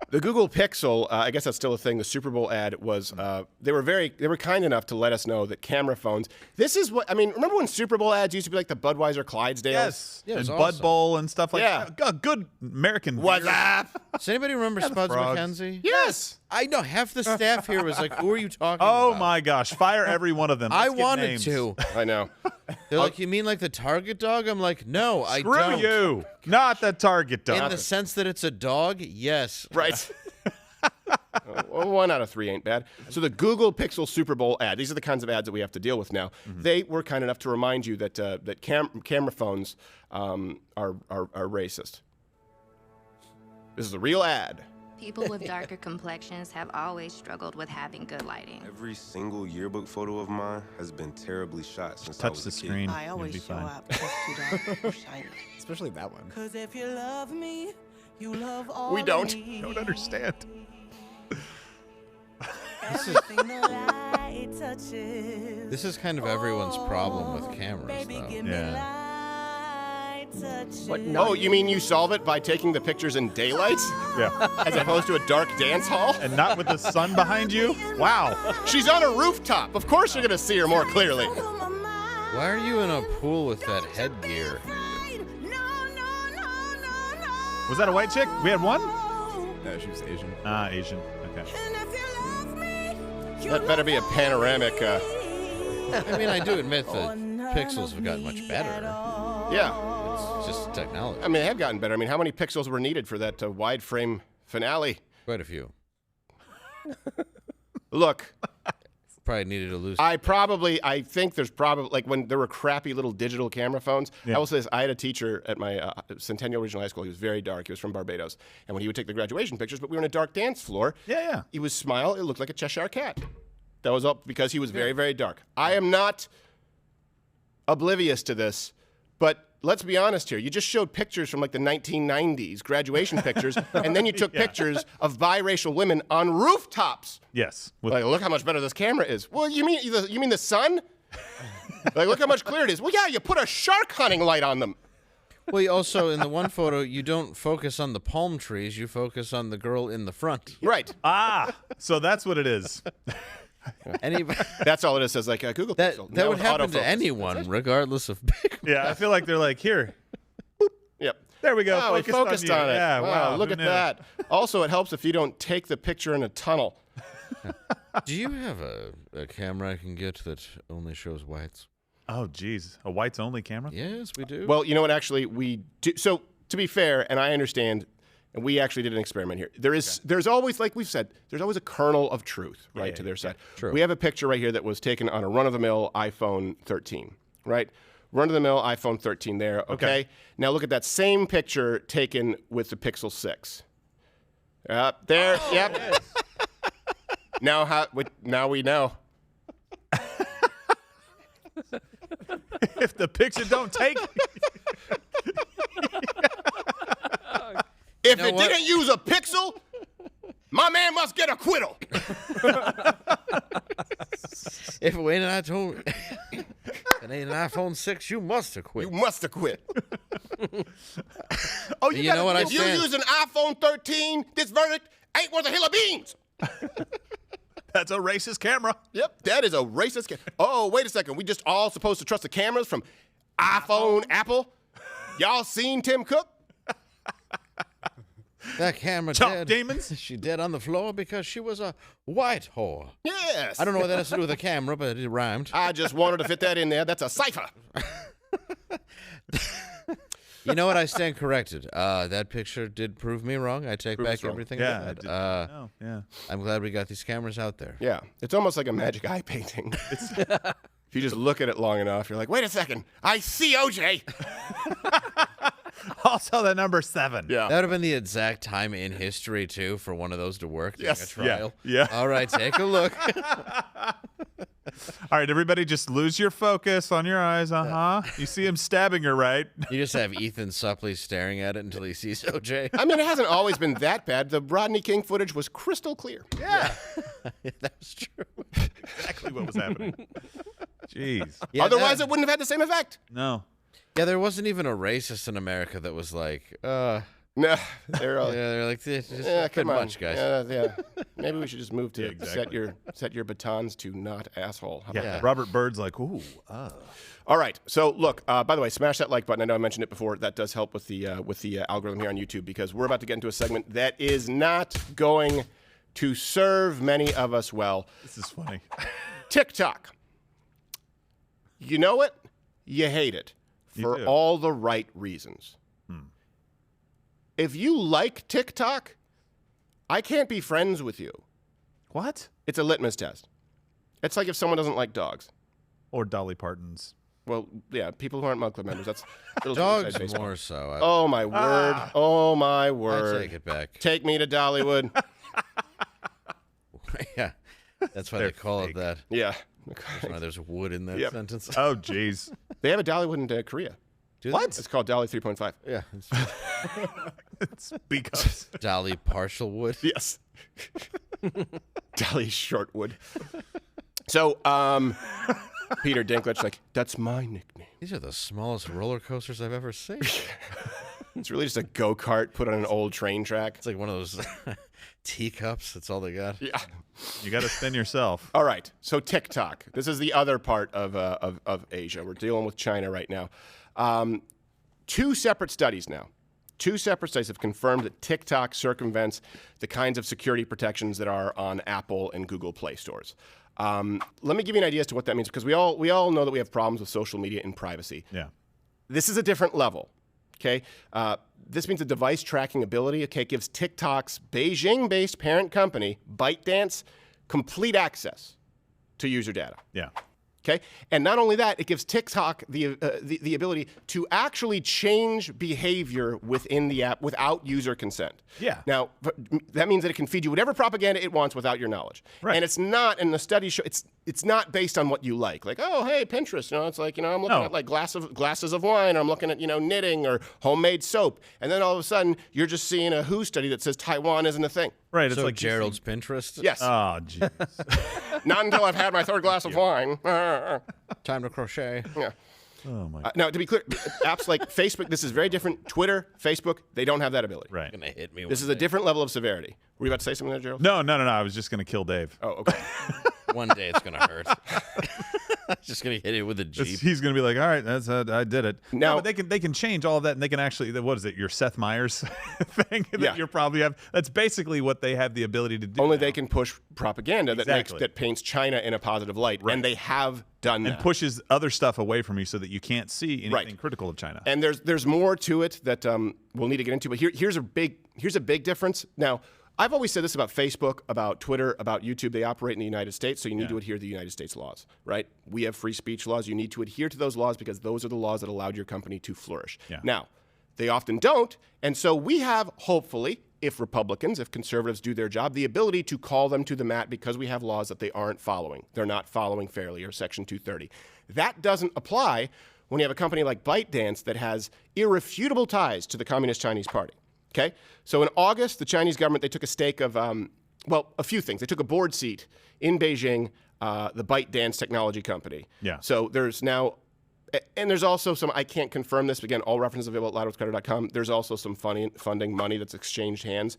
The Google Pixel, I guess that's still a thing. The Super Bowl ad was, they were kind enough to let us know that camera phones, this is what, I mean, remember when Super Bowl ads used to be like the Budweiser Clydesdales? Yes. Yeah, it was and awesome. Bud Bowl and stuff like Yeah. that. A good American What's beer. up? Does anybody remember Spuds frogs. McKenzie? Yes. I know. Half the staff here was like, who are you talking Oh about? my gosh. Fire every one of them. I Let's get wanted names. to. I know. They're like, you mean like the Target dog? I'm like, no, I Screw don't. you. Not the target dog. In the sense that it's a dog, yes. Right. Well, 1 out of 3 ain't bad. So the Google Pixel Super Bowl ad, these are the kinds of ads that we have to deal with now. They were kind enough to remind you that camera phones are racist. This is a real ad. People with darker complexions have always struggled with having good lighting. Every single yearbook photo of mine has been terribly shot since I Touch was the a kid. screen. I You'll always be show fine. up just too dark or shiny. Especially that one. Cause if you love me, you love all We don't. of me. Don't understand. Everything the light touches. This is kind of everyone's problem with cameras, Baby, though. give me Yeah. light touches. Oh, you mean you solve it by taking the pictures in daylight Yeah. as opposed to a dark dance hall? And not with the sun behind you? Wow. She's on a rooftop. Of course you're going to see her more clearly. Why are you in a pool with that headgear? Was that a white chick? We had one? No, she was Asian. Ah, Asian. Okay. That better be a panoramic. I mean, I do admit that pixels have gotten much better. Yeah. It's just technology. I mean, they have gotten better. I mean, how many pixels were needed for that wide frame finale? Quite a few. Look, Probably needed to lose. I think there's probably, like when there were crappy little digital camera phones. Yeah. I will say this, I had a teacher at my Centennial Regional High School. He was very dark. He was from Barbados. And when he would take the graduation pictures, but we were on a dark dance floor. Yeah, yeah. He would smile. It looked like a Cheshire cat. That was all because he was very, very dark. I am not oblivious to this, but let's be honest here. You just showed pictures from like the 1990s, graduation pictures, and then you took pictures of biracial women on rooftops. Yes. Like, look how much better this camera is. Well, you mean the sun? Like, look how much clearer it is. Well, yeah, you put a shark hunting light on them. Well, you also, in the one photo, you don't focus on the palm trees. You focus on the girl in the front. Right. So that's what it is. That's all it is. Says like Google Pixel. That Now would with happen autofocus. to anyone, regardless of pigment. Yeah, I feel like they're like, here. Yep. There we go. Wow, we focused on it. Yeah, wow. Look who at knew? that. Also, it helps if you don't take the picture in a tunnel. Do you have a camera I can get that only shows whites? Oh, geez. A whites only camera? Yes, we do. Well, you know what? Actually, we do. So, to be fair, and I understand, and we actually did an experiment here. There's always, like we've said, there's always a kernel of truth, right, to their side. True. We have a picture right here that was taken on a run-of-the-mill iPhone 13, right? Run-of-the-mill iPhone 13 there, okay? Now look at that same picture taken with the Pixel 6. There, yep. Yes. Now we know. If the picture don't take. If it didn't use a pixel, my man must get acquittal. If it ain't an iPhone 6, you must acquit. You must acquit. You know what I If you stand? use an iPhone 13, this verdict ain't worth a hill of beans. That's a racist camera. Yep, that is a racist. Oh, wait a second. We just all supposed to trust the cameras from iPhone, Apple? Y'all seen Tim Cook? That camera Chop dead. demons? She dead on the floor because she was a white whore. Yes. I don't know what that has to do with the camera, but it rhymed. I just wanted to fit that in there. That's a cipher. You know what? I stand corrected. That picture did prove me wrong. I take Prove back us wrong. everything Yeah, I I said. did not know. Yeah. I'm glad we got these cameras out there. Yeah, it's almost like a magic eye painting. If you just look at it long enough, you're like, wait a second, I see OJ. Also, the number 7. Yeah. That would have been the exact time in history, too, for one of those to work during a Yes. trial. Yeah. All right, take a look. All right, everybody, just lose your focus on your eyes. You see him stabbing her, right? You just have Ethan Suplee staring at it until he sees OJ. I mean, it hasn't always been that bad. The Rodney King footage was crystal clear. Yeah. That was true. Exactly what was happening. Jeez. Yeah, Otherwise, that- it wouldn't have had the same effect. No. Yeah, there wasn't even a racist in America that was like, No, they're all. yeah, they're like, this is Yeah, a bit come on, much, guys. Yeah. Maybe we should just move to Yeah, exactly. set your batons to not asshole. How about Yeah. that? Robert Bird's like, ooh. All right. So look. By the way, smash that like button. I know I mentioned it before. That does help with the algorithm here on YouTube because we're about to get into a segment that is not going to serve many of us well. This is funny. TikTok. You know it. You hate it for do. all the right reasons. If you like TikTok, I can't be friends with you. What? It's a litmus test. It's like if someone doesn't like dogs. Or Dolly Parton's. Well, yeah, people who aren't Mug Club members. That's little Dogs inside baseball. more so. Oh my word! Oh my I word! take it back. Take me to Dollywood. Yeah, that's why they call it that. Yeah. That's why there's wood in that Yep. sentence. Oh, jeez. They have a Dollywood in Korea. Do they? What? It's called Dolly 3.5. Yeah, It's because. Dolly partial wood. Yes. Dolly Shortwood. So, Peter Dinklage, like, that's my nickname. These are the smallest roller coasters I've ever seen. It's really just a go-kart put on an old train track. It's like one of those teacups. That's all they got. Yeah. You got to spin yourself. All right. So TikTok. This is the other part of Asia. We're dealing with China right now. Two separate studies now. Two separate studies have confirmed that TikTok circumvents the kinds of security protections that are on Apple and Google Play stores. Let me give you an idea as to what that means, because we all know that we have problems with social media and privacy. Yeah. This is a different level. Okay, this means a device tracking ability. Okay, gives TikTok's Beijing-based parent company ByteDance complete access to user data. Yeah. Okay, and not only that, it gives TikTok the ability to actually change behavior within the app without user consent. Yeah. Now that means that it can feed you whatever propaganda it wants without your knowledge. Right. And it's not, and the studies show it's not based on what you like. Like, oh, hey, Pinterest. It's like, I'm looking at like glasses of wine, or I'm looking at knitting or homemade soap, and then all of a sudden you're just seeing a WHO study that says Taiwan isn't a thing. Right. It's like Gerald's Pinterest. Yes. Oh, jeez. Not until I've had my third glass of wine. Time to crochet. Yeah. Oh my. Now, to be clear, apps like Facebook, this is very different. Twitter, Facebook, they don't have that ability. Right. Gonna hit me. This is a different level of severity. Were you about to say something there, Gerald? No. I was just going to kill Dave. Oh, okay. One day it's gonna hurt. Just gonna hit it with a Jeep. He's going to be like, all right, I did it. Now, but they can change all of that, and they can actually, what is it, your Seth Meyers thing that Yeah. you probably have? That's basically what they have the ability to do. only now. they can push propaganda Exactly. that paints China in a positive light, and they have done and that. pushes other stuff away from you so that you can't see anything critical of China. And there's more to it that we'll need to get into. But here's a big difference. Now, I've always said this about Facebook, about Twitter, about YouTube. They operate in the United States, so you need to adhere to the United States laws, right? We have free speech laws. You need to adhere to those laws because those are the laws that allowed your company to flourish. Yeah. Now, they often don't, and so we have, hopefully, if conservatives do their job, the ability to call them to the mat because we have laws that they aren't following. They're not following fairly, or Section 230. That doesn't apply when you have a company like ByteDance that has irrefutable ties to the Communist Chinese Party. Okay, so in August, the Chinese government, they took a stake of, a few things. They took a board seat in Beijing, the ByteDance technology company. Yeah. So there's now, and there's also some, I can't confirm this, but again, all references available at loudwithcrowder.com. There's also some funding money that's exchanged hands,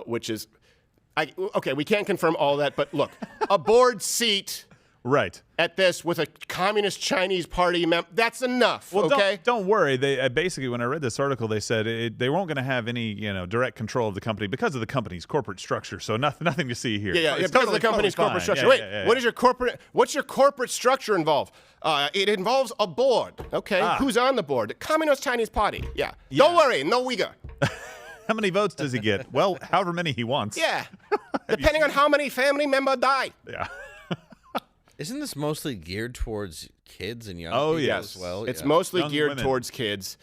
which is, we can't confirm all that, but look, a board seat. Right. At this with a Communist Chinese Party member, that's enough. Well, okay. don't worry. They basically, when I read this article, they said they weren't going to have any direct control of the company because of the company's corporate structure. So nothing to see here. Yeah, It's because of the company's totally corporate fine. structure. Yeah, Wait, what's your corporate structure involve? It involves a board. Okay, who's on the board? The Communist Chinese Party. Yeah. Don't worry, no Uyghur. How many votes does he get? Well, however many he wants. Yeah, depending on how many family members die. Yeah. Isn't this mostly geared towards kids and young Oh, people yes. as well? It's Yeah. mostly Young geared women. towards kids,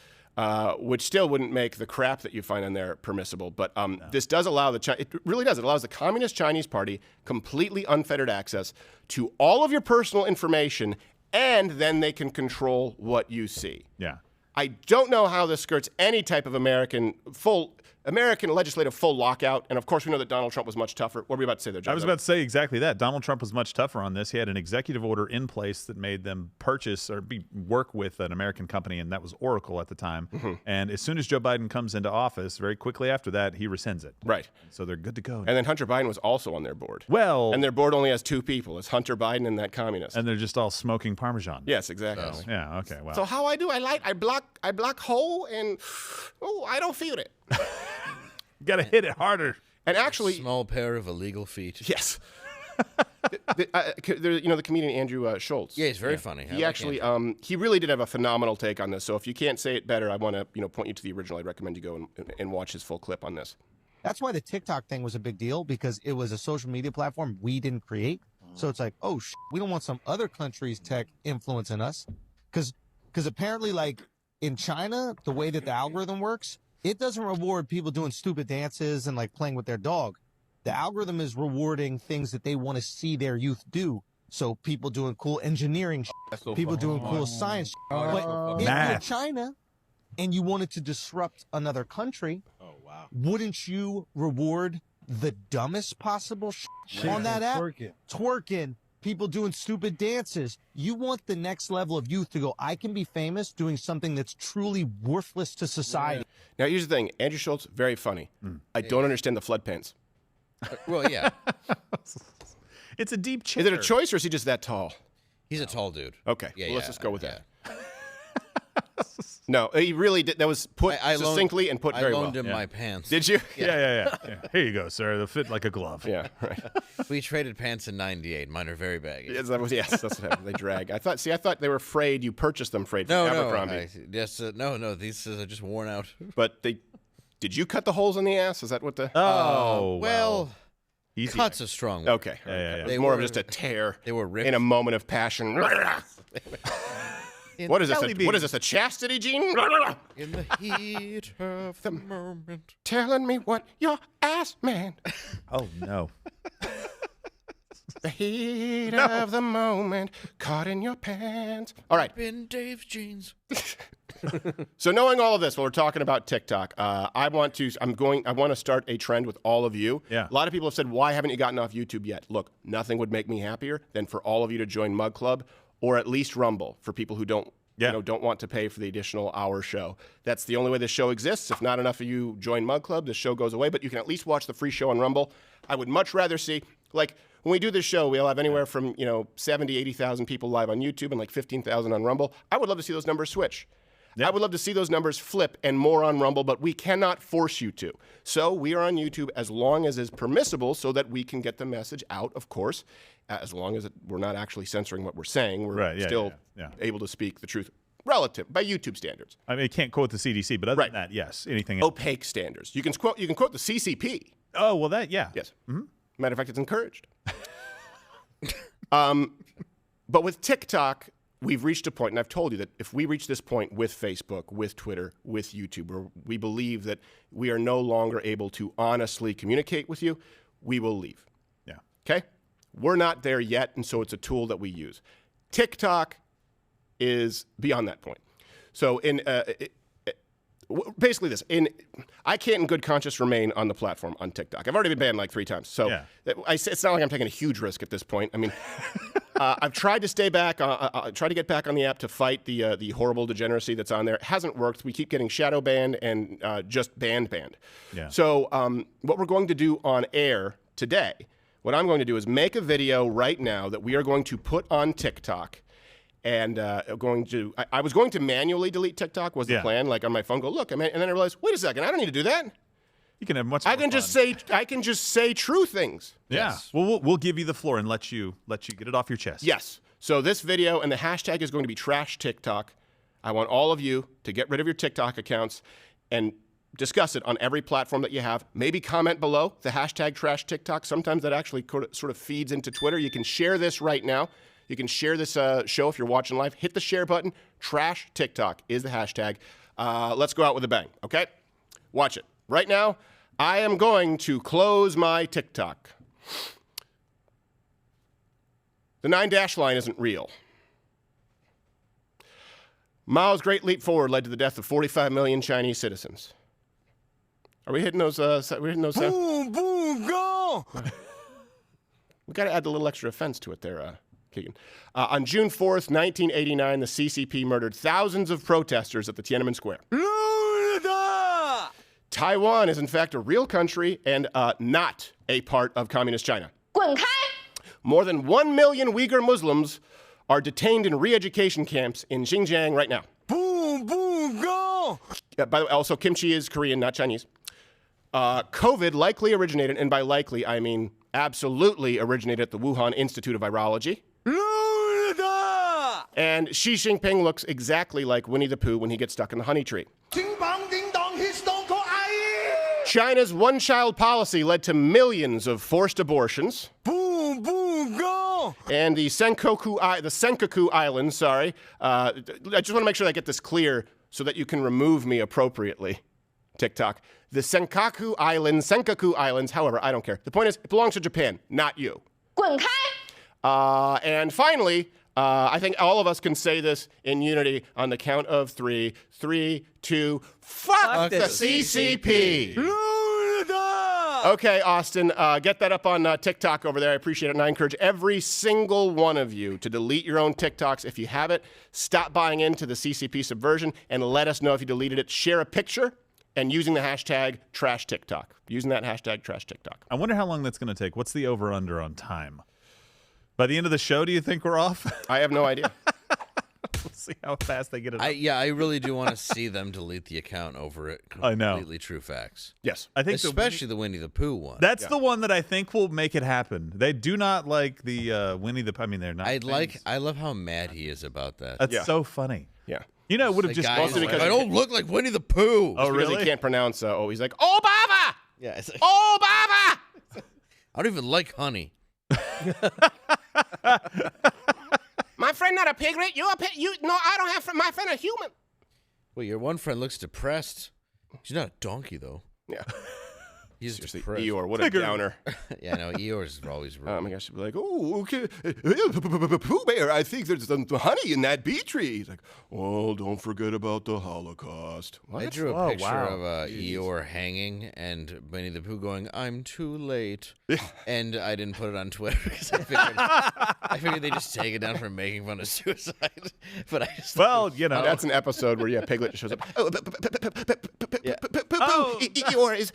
which still wouldn't make the crap that you find on there permissible. But this does allow it really does. It allows the Communist Chinese Party completely unfettered access to all of your personal information, and then they can control what you see. Yeah. I don't know how this skirts any type of American legislative full lockout. And of course, we know that Donald Trump was much tougher. What were you about to say there, Joe? I was about to say exactly that. Donald Trump was much tougher on this. He had an executive order in place that made them purchase or work with an American company, and that was Oracle at the time. Mm-hmm. And as soon as Joe Biden comes into office, very quickly after that, he rescinds it. Right. So they're good to go. And then Hunter Biden was also on their board. Well, And their board only has two people. It's Hunter Biden and that communist. and they're just all smoking Parmesan. Yes, exactly. Yeah. Okay. Wow. So how I do? I block hole, and I don't feel it. You got to hit it harder. And actually, Small pair of illegal feet. yes. The comedian Andrew Schultz. Yeah, he's very funny. I He like actually, Andrew. he really did have a phenomenal take on this. So if you can't say it better, I want to, point you to the original. I'd recommend you go and watch his full clip on this. That's why the TikTok thing was a big deal, because it was a social media platform we didn't create. So it's like, we don't want some other country's tech influencing us. Because apparently, like, in China, the way that the algorithm works, it doesn't reward people doing stupid dances and, like, playing with their dog. The algorithm is rewarding things that they want to see their youth do. So people doing cool engineering people doing cool science But if you're China and you wanted to disrupt another country, wouldn't you reward the dumbest possible on that app? Twerking, people doing stupid dances. You want the next level of youth to go, I can be famous doing something that's truly worthless to society. Now, here's the thing. Andrew Schultz, very funny. I don't understand the flood pants. Well, yeah. It's a deep chair. Is it a choice, or is he just that tall? He's a tall dude. Okay, Yeah, well, let's yeah, just go with yeah. that. No, he really did. That was put I loaned- succinctly and put very well. I loaned him my pants. Did you? Yeah. Here you go, sir. They'll fit like a glove. Yeah, right. We traded pants in '98. Mine are very baggy. Yes, that's what happened. They drag. I thought they were afraid you purchased them from No, Abercrombie. no. These are just worn out. But did you cut the holes in the ass? Is that what the? Well, Easy. Cut's a strong word. Okay. Yeah, yeah, yeah. It was They more of were- just a tear. They were ripped. in a moment of passion. What is this? Jelly What is this? A chastity gene? In the heat of the moment. Telling me what your ass man. Oh no. The heat of the moment, caught in your pants. All right. In Dave's jeans. So knowing all of this, while we're talking about TikTok, I want to start a trend with all of you. Yeah. A lot of people have said, why haven't you gotten off YouTube yet? Look, nothing would make me happier than for all of you to join Mug Club or at least Rumble for people who don't want to pay for the additional hour show. That's the only way this show exists. If not enough of you join Mug Club, the show goes away, but you can at least watch the free show on Rumble. I would much rather see, like, when we do this show, we'll have anywhere from 70, 80,000 people live on YouTube and like 15,000 on Rumble. I would love to see those numbers switch. I would love to see those numbers flip and more on Rumble, but we cannot force you to. So we are on YouTube as long as is permissible so that we can get the message out, of course, as long as we're not actually censoring what we're saying. We're still able to speak the truth relative by YouTube standards. I mean, I can't quote the CDC, but other than that, yes. Anything else? Opaque standards. You can quote the CCP. Oh, well, that, yeah. Yes. Mm-hmm. Matter of fact, it's encouraged. But with TikTok, we've reached a point, and I've told you that if we reach this point with Facebook, with Twitter, with YouTube, where we believe that we are no longer able to honestly communicate with you, we will leave. Yeah. Okay? We're not there yet, and so it's a tool that we use. TikTok is beyond that point. So basically this, I can't in good conscience remain on the platform on TikTok. I've already been banned like 3 times. So it's not like I'm taking a huge risk at this point. I mean, I've tried to stay back, try to get back on the app to fight the horrible degeneracy that's on there. It hasn't worked. We keep getting shadow banned and just banned. Yeah. So what we're going to do on air today, what I'm going to do is make a video right now that we are going to put on TikTok. And I was going to manually delete TikTok was the plan, like on my phone. Go look, and then I realized, wait a second, I don't need to do that. You can have much more I can just say true things. Yeah. Yes. Well, we'll give you the floor and let you get it off your chest. Yes. So this video and the hashtag is going to be Trash TikTok. I want all of you to get rid of your TikTok accounts and discuss it on every platform that you have. Maybe comment below the hashtag Trash TikTok. Sometimes that actually sort of feeds into Twitter. You can share this right now. You can share this show if you're watching live. Hit the share button. Trash TikTok is the hashtag. Let's go out with a bang, okay? Watch it. Right now, I am going to close my TikTok. The 9-dash line isn't real. Mao's Great Leap Forward led to the death of 45 million Chinese citizens. Are we hitting those? Boom, boom, go! We got to add the little extra offense to it there, Keegan. On June 4th, 1989, the CCP murdered thousands of protesters at the Tiananmen Square. Taiwan is, in fact, a real country and not a part of communist China. More than 1 million Uyghur Muslims are detained in re-education camps in Xinjiang right now. Boom, boom, go! By the way, also, kimchi is Korean, not Chinese. COVID likely originated, and by likely, I mean absolutely originated at the Wuhan Institute of Virology. And Xi Jinping looks exactly like Winnie the Pooh when he gets stuck in the honey tree. China's one-child policy led to millions of forced abortions. Boom, boom, go! And the Senkaku Islands, I just want to make sure I get this clear so that you can remove me appropriately, TikTok. The Senkaku Islands, however, I don't care. The point is, it belongs to Japan, not you. And finally, I think all of us can say this in unity on the count of 3. 3, 2, fuck the CCP! Okay, Austin, get that up on TikTok over there. I appreciate it. And I encourage every single one of you to delete your own TikToks. If you have it, stop buying into the CCP subversion and let us know if you deleted it. Share a picture and using the hashtag Trash TikTok. Using that hashtag Trash TikTok. I wonder how long that's going to take. What's the over-under on time? By the end of the show, do you think we're off? I have no idea. We'll see how fast they get it. I really do want to see them delete the account over it. I know. Completely true facts. Yes. I think especially the Winnie the Pooh one. That's the one that I think will make it happen. They do not like the Winnie the Pooh. I mean, they're not. I love how mad he is about that. That's so funny. Yeah. You know, it would have just mostly because I don't look like Winnie the Pooh. Oh, really? He can't pronounce. He's like, oh, Baba! Yeah. It's like, oh, Baba! I don't even like honey. My friend not a piglet. You a pig? You no, I don't have my friend a human. Well, your one friend looks depressed. She's not a donkey though. Yeah. He's Seriously, depressed. Eeyore, what a downer. Yeah, no, Eeyore's always rude. Oh my gosh, she'd be like, oh, okay, Pooh Bear, I think there's some honey in that bee tree. He's like, oh, don't forget about the Holocaust. What? I drew a picture of Eeyore hanging and Winnie the Pooh going, "I'm too late," and I didn't put it on Twitter because I figured they just take it down for making fun of suicide. But I just that's an episode where Piglet shows up. Eeyore is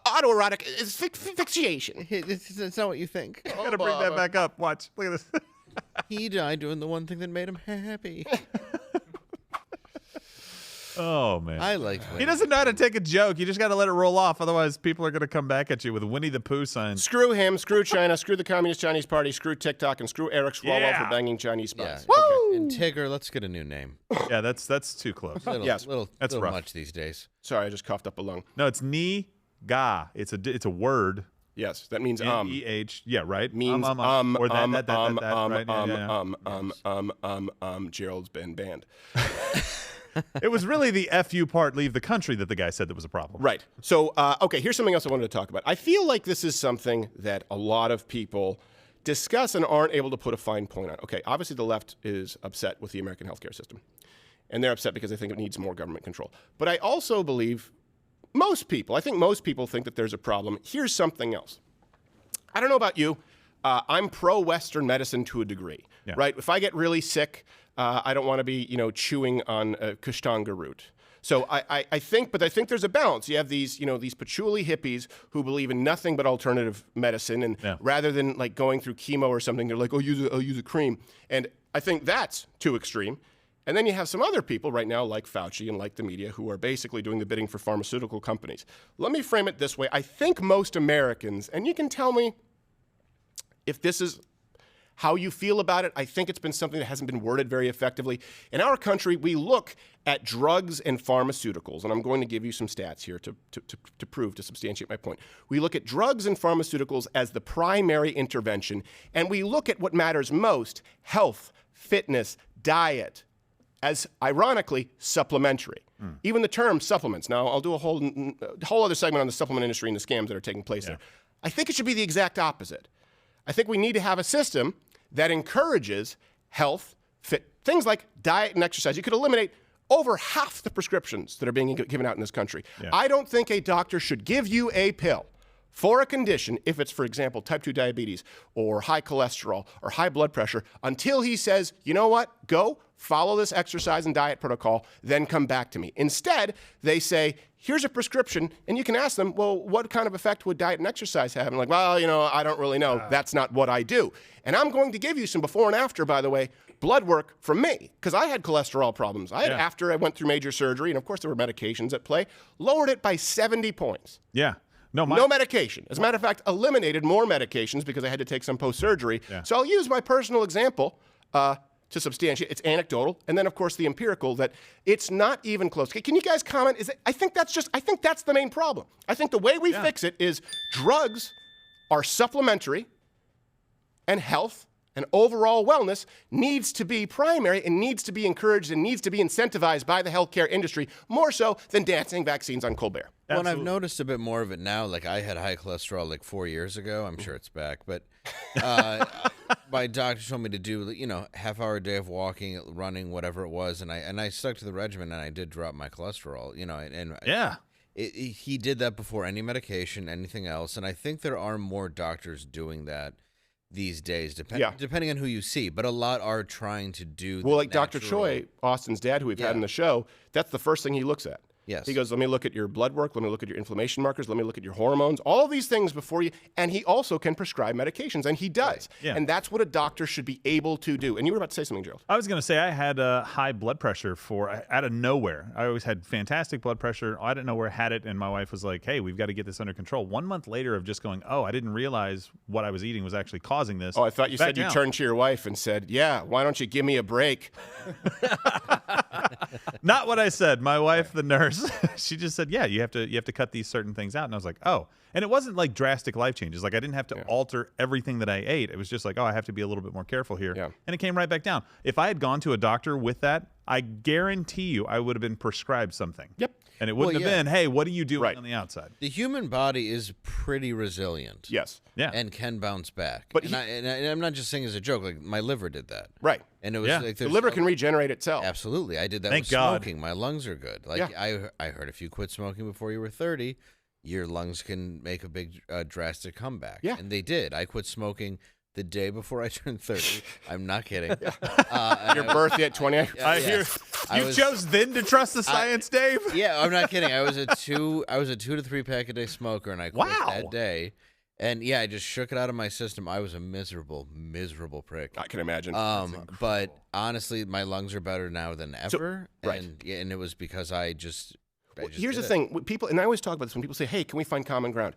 autoerotic asphyxiation. It's not what you think. I gotta bring that back up. Watch. Look at this. He died doing the one thing that made him happy. Oh man, I like. He doesn't know how to take a joke. You just got to let it roll off. Otherwise, people are going to come back at you with Winnie the Pooh signs. Screw him. Screw China. Screw the Communist Chinese Party. Screw TikTok, and screw Eric Swalwell for banging Chinese spies. Yeah. Okay. And Tigger, let's get a new name. Yeah, that's too close. Yes, that's rough. Much these days. Sorry, I just coughed up a lung. No, it's ni ga. It's a word. Yes, that means N-E-H. Yeah, right. Means or that, right? Gerald's been banned. It was really the FU part, leave the country, that the guy said that was a problem. Right. So, okay, here's something else I wanted to talk about. I feel like this is something that a lot of people discuss and aren't able to put a fine point on. Okay, obviously the left is upset with the American healthcare system, and they're upset because they think it needs more government control. But I also believe most people think that there's a problem. Here's something else. I don't know about you. I'm pro-Western medicine to a degree, right? If I get really sick, I don't want to be, chewing on Kushtanga root. So I think there's a balance. You have these patchouli hippies who believe in nothing but alternative medicine, and rather than like going through chemo or something, they're like, I'll use a cream. And I think that's too extreme. And then you have some other people right now, like Fauci and like the media, who are basically doing the bidding for pharmaceutical companies. Let me frame it this way. I think most Americans, and you can tell me if this is how you feel about it, I think it's been something that hasn't been worded very effectively. In our country, we look at drugs and pharmaceuticals, and I'm going to give you some stats here to substantiate my point. We look at drugs and pharmaceuticals as the primary intervention, and we look at what matters most, health, fitness, diet, as ironically supplementary. Even the term supplements. Now, I'll do a whole other segment on the supplement industry and the scams that are taking place there. I think it should be the exact opposite. I think we need to have a system that encourages health, fit, things like diet and exercise. You could eliminate over half the prescriptions that are being given out in this country. I don't think a doctor should give you a pill for a condition, if it's, for example, type 2 diabetes or high cholesterol or high blood pressure, until he says, you know what, go follow this exercise and diet protocol, then come back to me. Instead, they say, here's a prescription, and you can ask them, well, what kind of effect would diet and exercise have? And like, well, I don't really know. That's not what I do. And I'm going to give you some before and after, by the way, blood work from me, because I had cholesterol problems. I had, after I went through major surgery, and of course there were medications at play, lowered it by 70 points. Yeah. No medication. As a matter of fact, eliminated more medications because I had to take some post-surgery. So I'll use my personal example to substantiate. It's anecdotal, and then of course the empirical that it's not even close. Can you guys comment? I think that's the main problem. I think the way we fix it is drugs are supplementary, and health and overall wellness needs to be primary and needs to be encouraged and needs to be incentivized by the healthcare industry more so than dancing vaccines on Colbert. Well, and I've noticed a bit more of it now. Like I had high cholesterol like 4 years ago. I'm sure it's back, but my doctor told me to do half-hour a day of walking, running, whatever it was, and I stuck to the regimen, and I did drop my cholesterol. He did that before any medication, anything else, and I think there are more doctors doing that these days, depending on who you see, but a lot are trying to do. Well, like Dr. Choi, Austin's dad, who we've had in the show, that's the first thing he looks at. Yes. He goes, let me look at your blood work, let me look at your inflammation markers, let me look at your hormones, all these things before you, and he also can prescribe medications, and he does. Right. Yeah. And that's what a doctor should be able to do. And you were about to say something, Gerald. I was going to say I had high blood pressure out of nowhere. I always had fantastic blood pressure. Out of nowhere, had it, and my wife was like, hey, we've got to get this under control. 1 month later of just going, I didn't realize what I was eating was actually causing this. Oh, I thought you said you turned to your wife and said, yeah, why don't you give me a break? Not what I said. My wife, the nurse, she just said, "Yeah, you have to cut these certain things out." And I was like, "Oh." And it wasn't like drastic life changes. Like I didn't have to alter everything that I ate. It was just like, "Oh, I have to be a little bit more careful here." Yeah. And it came right back down. If I had gone to a doctor with that, I guarantee you I would have been prescribed something. Yep. And it wouldn't have been, "Hey, what are you doing on the outside?" The human body is pretty resilient. Yes. Yeah. And can bounce back. But and I'm not just saying as a joke. Like my liver did that. Right. And it was like the liver can regenerate itself. Absolutely. I did that Thank with God. smoking. My lungs are good. Like I heard if you quit smoking before you were 30, your lungs can make a big drastic comeback. Yeah. And they did. I quit smoking the day before I turned 30. I'm not kidding. Your birthday at 28. I hear you chose then to trust the science, Dave. Yeah, I'm not kidding. I was a 2 to 3 pack a day smoker, and I quit that day. And yeah, I just shook it out of my system. I was a miserable prick. I can imagine. But honestly, my lungs are better now than ever. Right. And it was because I just here's the did thing. People, and I always talk about this when people say, "Hey, can we find common ground?"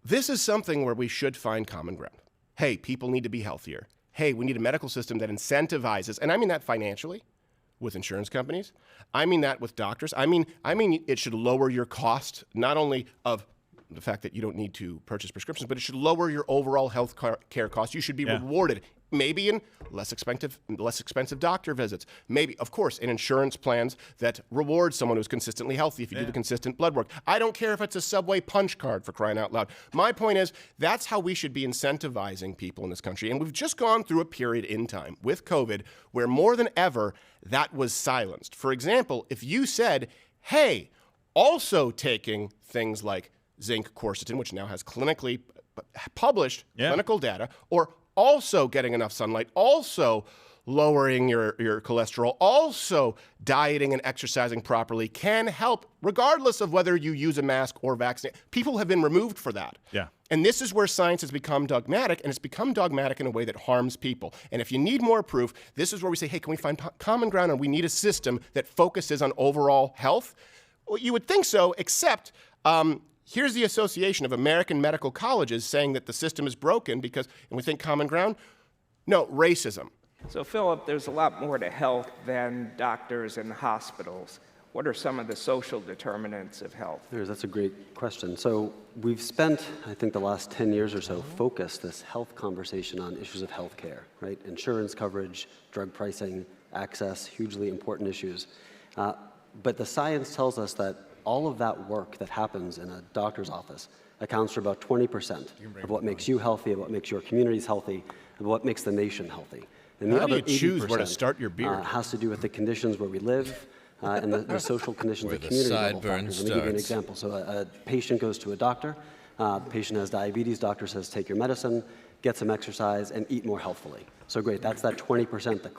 This is something where we should find common ground. Hey, people need to be healthier. Hey, we need a medical system that incentivizes, and I mean that financially, with insurance companies. I mean that with doctors. I mean it should lower your cost, not only of the fact that you don't need to purchase prescriptions, but it should lower your overall health care costs. You should be rewarded, maybe in less expensive doctor visits. Maybe, of course, in insurance plans that reward someone who's consistently healthy if you do the consistent blood work. I don't care if it's a Subway punch card, for crying out loud. My point is, that's how we should be incentivizing people in this country. And we've just gone through a period in time with COVID where more than ever, that was silenced. For example, if you said, hey, also taking things like zinc quercetin, which now has clinically published clinical data, or also getting enough sunlight, also lowering your cholesterol, also dieting and exercising properly can help, regardless of whether you use a mask or vaccinate. People have been removed for that. Yeah. And this is where science has become dogmatic, and it's become dogmatic in a way that harms people. And if you need more proof, this is where we say, hey, can we find common ground, and we need a system that focuses on overall health? Well, you would think so, except here's the Association of American Medical Colleges saying that the system is broken because, and we think common ground? No, racism. So, Philip, there's a lot more to health than doctors and hospitals. What are some of the social determinants of health? That's a great question. So we've spent, I think, the last 10 years or so focused this health conversation on issues of health care, right? Insurance coverage, drug pricing, access, hugely important issues. But the science tells us that all of that work that happens in a doctor's office accounts for about 20% of what makes you healthy, of what makes your communities healthy, of what makes the nation healthy. And the How do other you choose where to 80% start your beard? has to do with the conditions where we live and the social conditions, Where the the community level sideburn factors. Let me give you an starts. example. So a patient goes to a doctor, the patient has diabetes, doctor says take your medicine, get some exercise, and eat more healthfully. So great, that's that 20%, the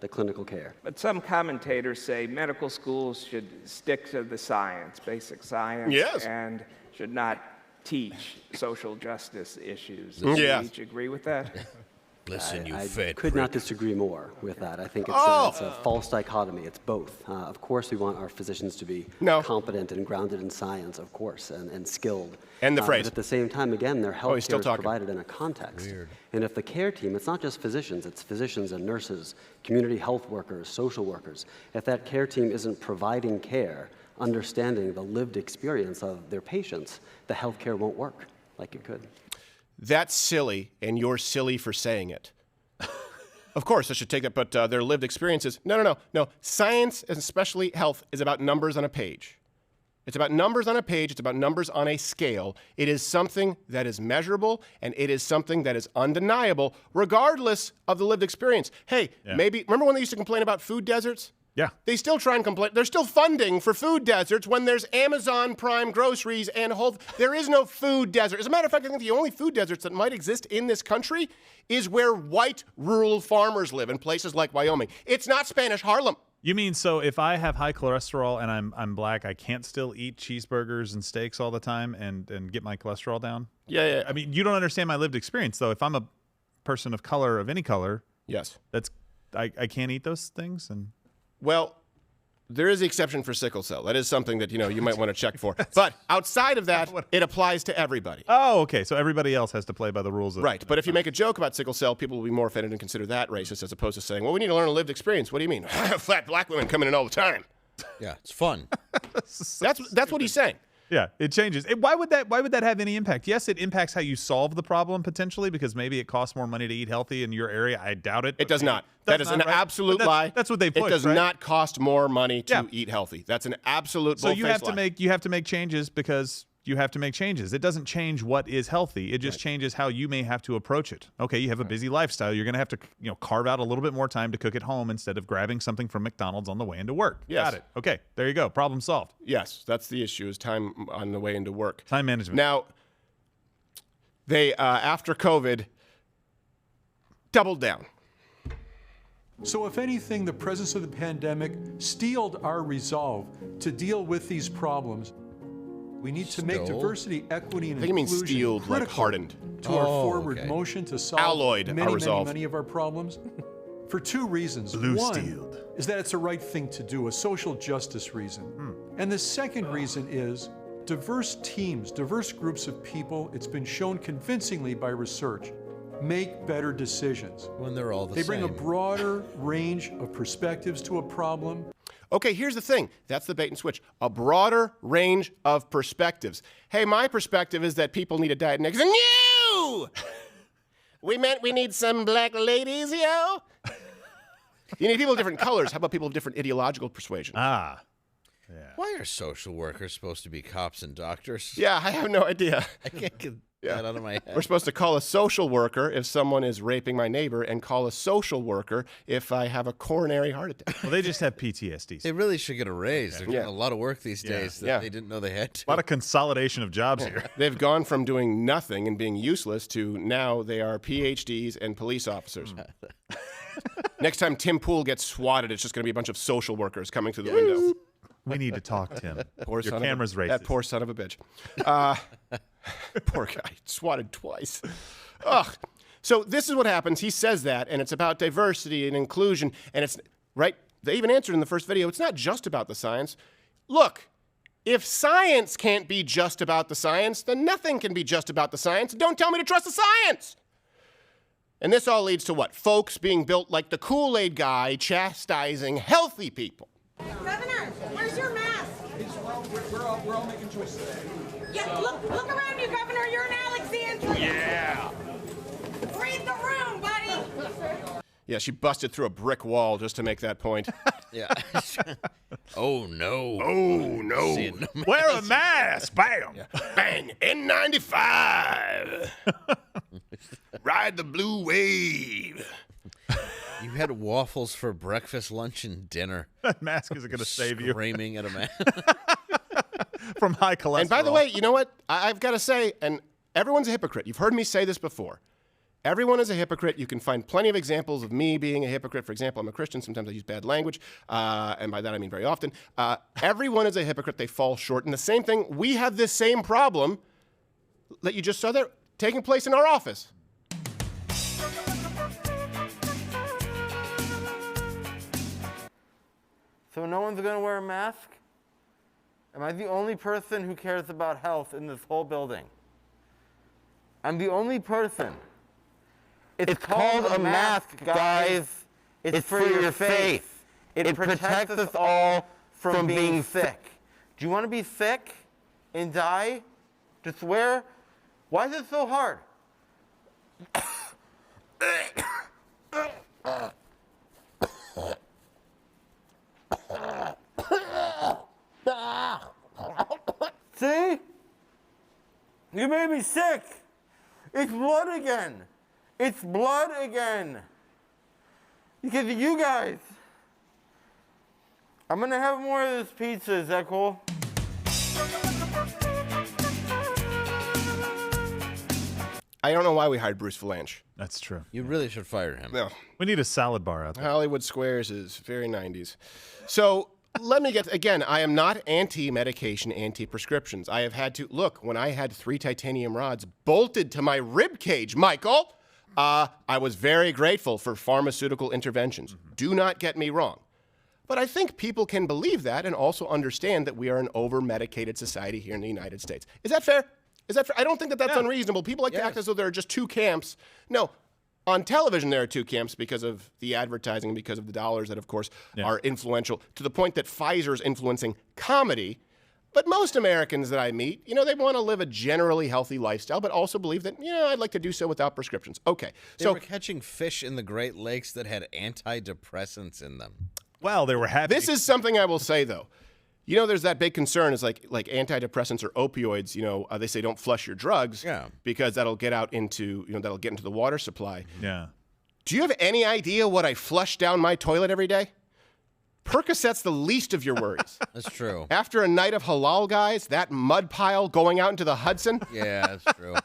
clinical care. But some commentators say medical schools should stick to the science, basic science, and should not teach social justice issues. Do you each agree with that? Listen, you I fat could prick. not disagree more with that. I think it's a false dichotomy. It's both. Of course, we want our physicians to be competent and grounded in science, of course, and skilled. And the phrase. But at the same time, again, their health still care is talking. provided in a context. And if the care team, it's not just physicians, it's physicians and nurses, community health workers, social workers. If that care team isn't providing care, understanding the lived experience of their patients, the health care won't work like it could. That's silly, and you're silly for saying it. Of course, I should take that, but their lived experiences. No. Science, and especially health, is about numbers on a page. It's about numbers on a page. It's about numbers on a scale. It is something that is measurable, and it is something that is undeniable, regardless of the lived experience. Hey, maybe, remember when they used to complain about food deserts? Yeah. They still try and complain. There's still funding for food deserts when there's Amazon Prime groceries and Whole. There is no food desert. As a matter of fact, I think the only food deserts that might exist in this country is where white rural farmers live in places like Wyoming. It's not Spanish Harlem. You mean so if I have high cholesterol and I'm black, I can't still eat cheeseburgers and steaks all the time and get my cholesterol down? Yeah. I mean, you don't understand my lived experience, though. If I'm a person of color, of any color, yes, I can't eat those things. And well, There is the exception for sickle cell. That is something that, you might want to check for. But outside of that, it applies to everybody. Oh, okay. So everybody else has to play by the rules. Right. But if you make a joke about sickle cell, people will be more offended and consider that racist as opposed to saying, well, we need to learn a lived experience. What do you mean? Fat black women coming in all the time. Yeah, it's fun. That's what he's saying. Yeah, it changes. Why would that have any impact? Yes, it impacts how you solve the problem potentially because maybe it costs more money to eat healthy in your area. I doubt it. It does not. That is an absolute lie. That's what they push. It does right? not cost more money to eat healthy. That's an absolute So you have to lie. make changes because you have to make changes. It doesn't change what is healthy. It just changes how you may have to approach it. Okay, you have a busy lifestyle. You're going to have to carve out a little bit more time to cook at home instead of grabbing something from McDonald's on the way into work. Yes. Got it. Okay, there you go. Problem solved. Yes, that's the issue is time on the way into work. Time management. Now, they, after COVID, doubled down. So if anything, the presence of the pandemic steeled our resolve to deal with these problems. We need to make diversity, equity, and I think it means inclusion steeled, like critical hardened. to our forward motion to solve Alloyed, our many resolve. of our problems. For two reasons. One is that it's the right thing to do, a social justice reason. And the second reason is diverse teams, diverse groups of people, it's been shown convincingly by research, make better decisions. When they're all the They same. bring a broader range of perspectives to a problem. Okay, here's the thing. That's the bait and switch. A broader range of perspectives. Hey, my perspective is that people need a diet next. No! We meant we need some black ladies, yo. You need people of different colors. How about people of different ideological persuasion? Ah. Why are social workers supposed to be cops and doctors? Yeah, I have no idea. I can't get that out of my head. We're supposed to call a social worker if someone is raping my neighbor and call a social worker if I have a coronary heart attack. Well, they just have PTSD. They really should get a raise. They're doing a lot of work these days that they didn't know they had to. A lot of consolidation of jobs here. They've gone from doing nothing and being useless to now they are PhDs and police officers. Next time Tim Pool gets swatted, it's just going to be a bunch of social workers coming through the window. We need to talk, Tim. Poor Your son camera's of a, racist. That poor son of a bitch. Poor guy. Swatted twice. Ugh. So this is what happens. He says that, and it's about diversity and inclusion, and it's, right? They even answered in the first video, it's not just about the science. Look, if science can't be just about the science, then nothing can be just about the science. Don't tell me to trust the science. And this all leads to what? Folks being built like the Kool-Aid guy chastising healthy people. Governor, where's your mask? We're all making choices today. Yeah, look around you, Governor. You're in Alexandria. Yeah. Read the room, buddy. Yeah, she busted through a brick wall just to make that point. Yeah. Oh, no. Oh, no. Seeing no Wear a mask. Bam. Yeah. Bang. N95. Ride the blue wave. You had waffles for breakfast, lunch, and dinner. That mask isn't going to save you. Screaming at a man. From high cholesterol. And by the way, you know what? I've got to say, and everyone's a hypocrite. You've heard me say this before. Everyone is a hypocrite. You can find plenty of examples of me being a hypocrite. For example, I'm a Christian. Sometimes I use bad language. And by that, I mean very often. Everyone is a hypocrite. They fall short. And the same thing, we have this same problem that you just saw there taking place in our office. So no one's going to wear a mask? Am I the only person who cares about health in this whole building? I'm the only person. It's called a mask, guys. It's for your face. It protects us all from being sick. Do you want to be sick and die? Just wear. Why is it so hard? See? You made me sick. It's blood again. It's blood again. Because of you guys. I'm going to have more of this pizza. Is that cool? I don't know why we hired Bruce Valanche. That's true. You really should fire him. No. We need a salad bar out there. Hollywood Squares is very 90s. So let me get, again, I am not anti-medication, anti-prescriptions. I have had to, look, when I had 3 titanium rods bolted to my rib cage, Michael, I was very grateful for pharmaceutical interventions. Do not get me wrong. But I think people can believe that and also understand that we are an over-medicated society here in the United States. Is that fair? Is that fair? I don't think that that's unreasonable. People like to act as though there are just two camps. No. On television, there are two camps because of the advertising, because of the dollars that, of course, are influential, to the point that Pfizer is influencing comedy. But most Americans that I meet, they want to live a generally healthy lifestyle, but also believe that, I'd like to do so without prescriptions. Okay. They were catching fish in the Great Lakes that had antidepressants in them. Well, they were happy. This is something I will say, though. There's that big concern is like antidepressants or opioids, they say don't flush your drugs because that'll get out into, that'll get into the water supply. Yeah. Do you have any idea what I flush down my toilet every day? Percocet's the least of your worries. That's true. After a night of halal guys, that mud pile going out into the Hudson. Yeah, that's true.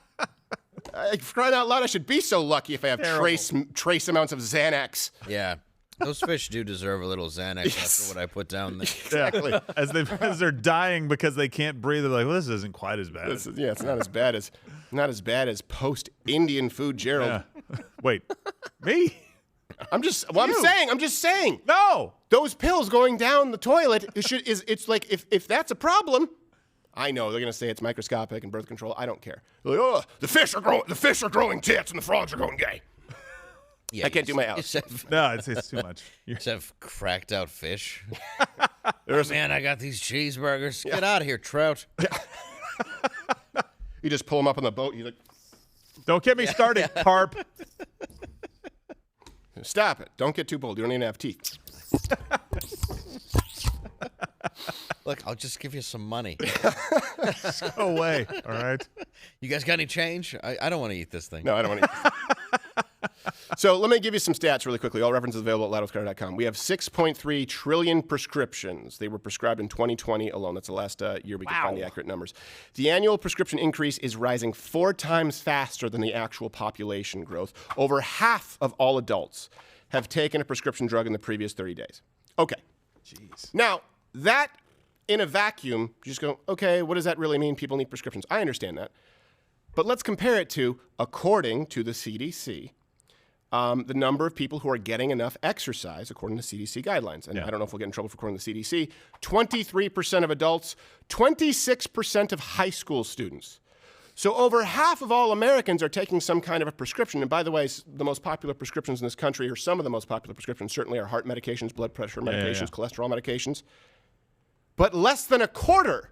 For crying out loud, I should be so lucky if I have trace amounts of Xanax. Yeah. Those fish do deserve a little Xanax after what I put down there. Exactly. As they're dying because they can't breathe, they're like, well, this isn't quite as bad. It's not as bad as post-Indian food, Gerald. Yeah. Wait, me? I'm just saying. No. Those pills going down the toilet, it's like, if that's a problem, I know they're going to say it's microscopic and birth control. I don't care. They're like, oh, the fish are growing tits and the frogs are going gay. Yeah, I can't do my Alice. No, it's too much. You just have cracked out fish. Man, I got these cheeseburgers. Get out of here, Trout. You just pull them up on the boat. You like, don't get me started, carp. Stop it. Don't get too bold. You don't even have teeth. Look, I'll just give you some money. Just go away, all right? You guys got any change? I don't want to eat this thing. No, I don't want to eat this. So let me give you some stats really quickly. All references available at loudwithcarter.com. We have 6.3 trillion prescriptions. They were prescribed in 2020 alone. That's the last year we could find the accurate numbers. The annual prescription increase is rising 4 times faster than the actual population growth. Over half of all adults have taken a prescription drug in the previous 30 days. Okay. Jeez. Now, that in a vacuum, you just go, okay, what does that really mean? People need prescriptions. I understand that. But let's compare it to, according to the CDC, the number of people who are getting enough exercise according to CDC guidelines. And I don't know if we'll get in trouble for quoting the CDC. 23% of adults, 26% of high school students. So over half of all Americans are taking some kind of a prescription. And by the way, the most popular prescriptions in this country, or some of the most popular prescriptions, certainly are heart medications, blood pressure medications, cholesterol medications. But less than a quarter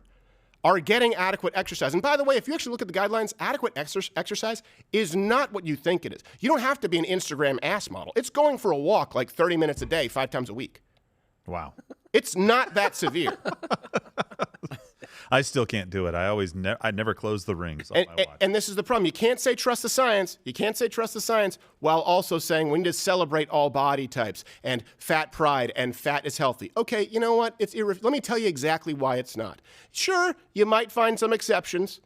are getting adequate exercise. And by the way, if you actually look at the guidelines, adequate exercise is not what you think it is. You don't have to be an Instagram ass model. It's going for a walk like 30 minutes a day, 5 times a week. Wow. It's not that severe. I still can't do it. I never close the rings on my watch. And this is the problem. You can't say trust the science. You can't say trust the science while also saying we need to celebrate all body types and fat pride and fat is healthy. Okay, you know what? Let me tell you exactly why it's not. Sure, you might find some exceptions.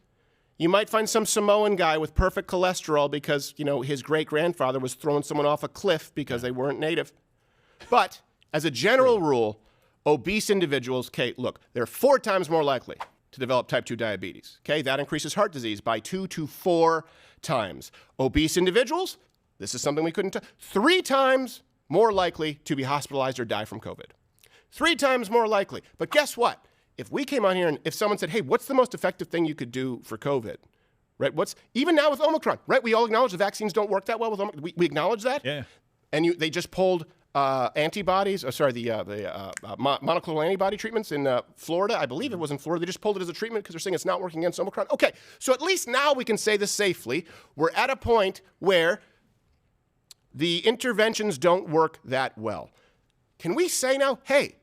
You might find some Samoan guy with perfect cholesterol because, his great-grandfather was throwing someone off a cliff because they weren't native. But as a general rule, obese individuals, look, they're 4 times more likely to develop type 2 diabetes. That increases heart disease by 2 to 4 times. Obese individuals, this is something we couldn't 3 times more likely to be hospitalized or die from COVID. 3 times more likely. But guess what? If we came on here and if someone said, hey, what's the most effective thing you could do for COVID? Right? Even now with Omicron, right? We all acknowledge the vaccines don't work that well with Omicron. We acknowledge that. Yeah. And they just pulled antibodies, monoclonal antibody treatments in Florida. I believe it was in Florida. They just pulled it as a treatment because they're saying it's not working against Omicron. Okay, so at least now we can say this safely. We're at a point where the interventions don't work that well. Can we say now, hey,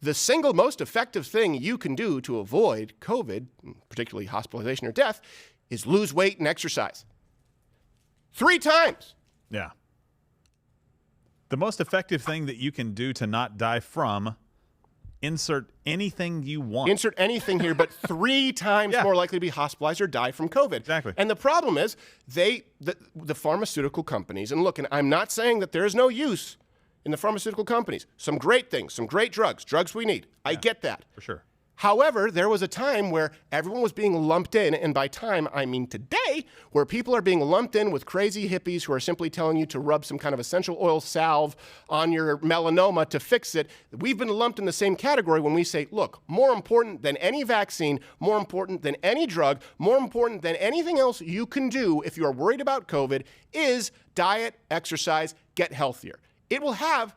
the single most effective thing you can do to avoid COVID, particularly hospitalization or death, is lose weight and exercise? 3 times. Yeah. The most effective thing that you can do to not die from, insert anything you want. Insert anything here, but 3 times more likely to be hospitalized or die from COVID. Exactly. And the problem is the pharmaceutical companies, and look, and I'm not saying that there is no use in the pharmaceutical companies. Some great things, some great drugs we need. I get that. For sure. However, there was a time where everyone was being lumped in, and by time, I mean today, where people are being lumped in with crazy hippies who are simply telling you to rub some kind of essential oil salve on your melanoma to fix it. We've been lumped in the same category when we say, look, more important than any vaccine, more important than any drug, more important than anything else you can do if you are worried about COVID is diet, exercise, get healthier. It will have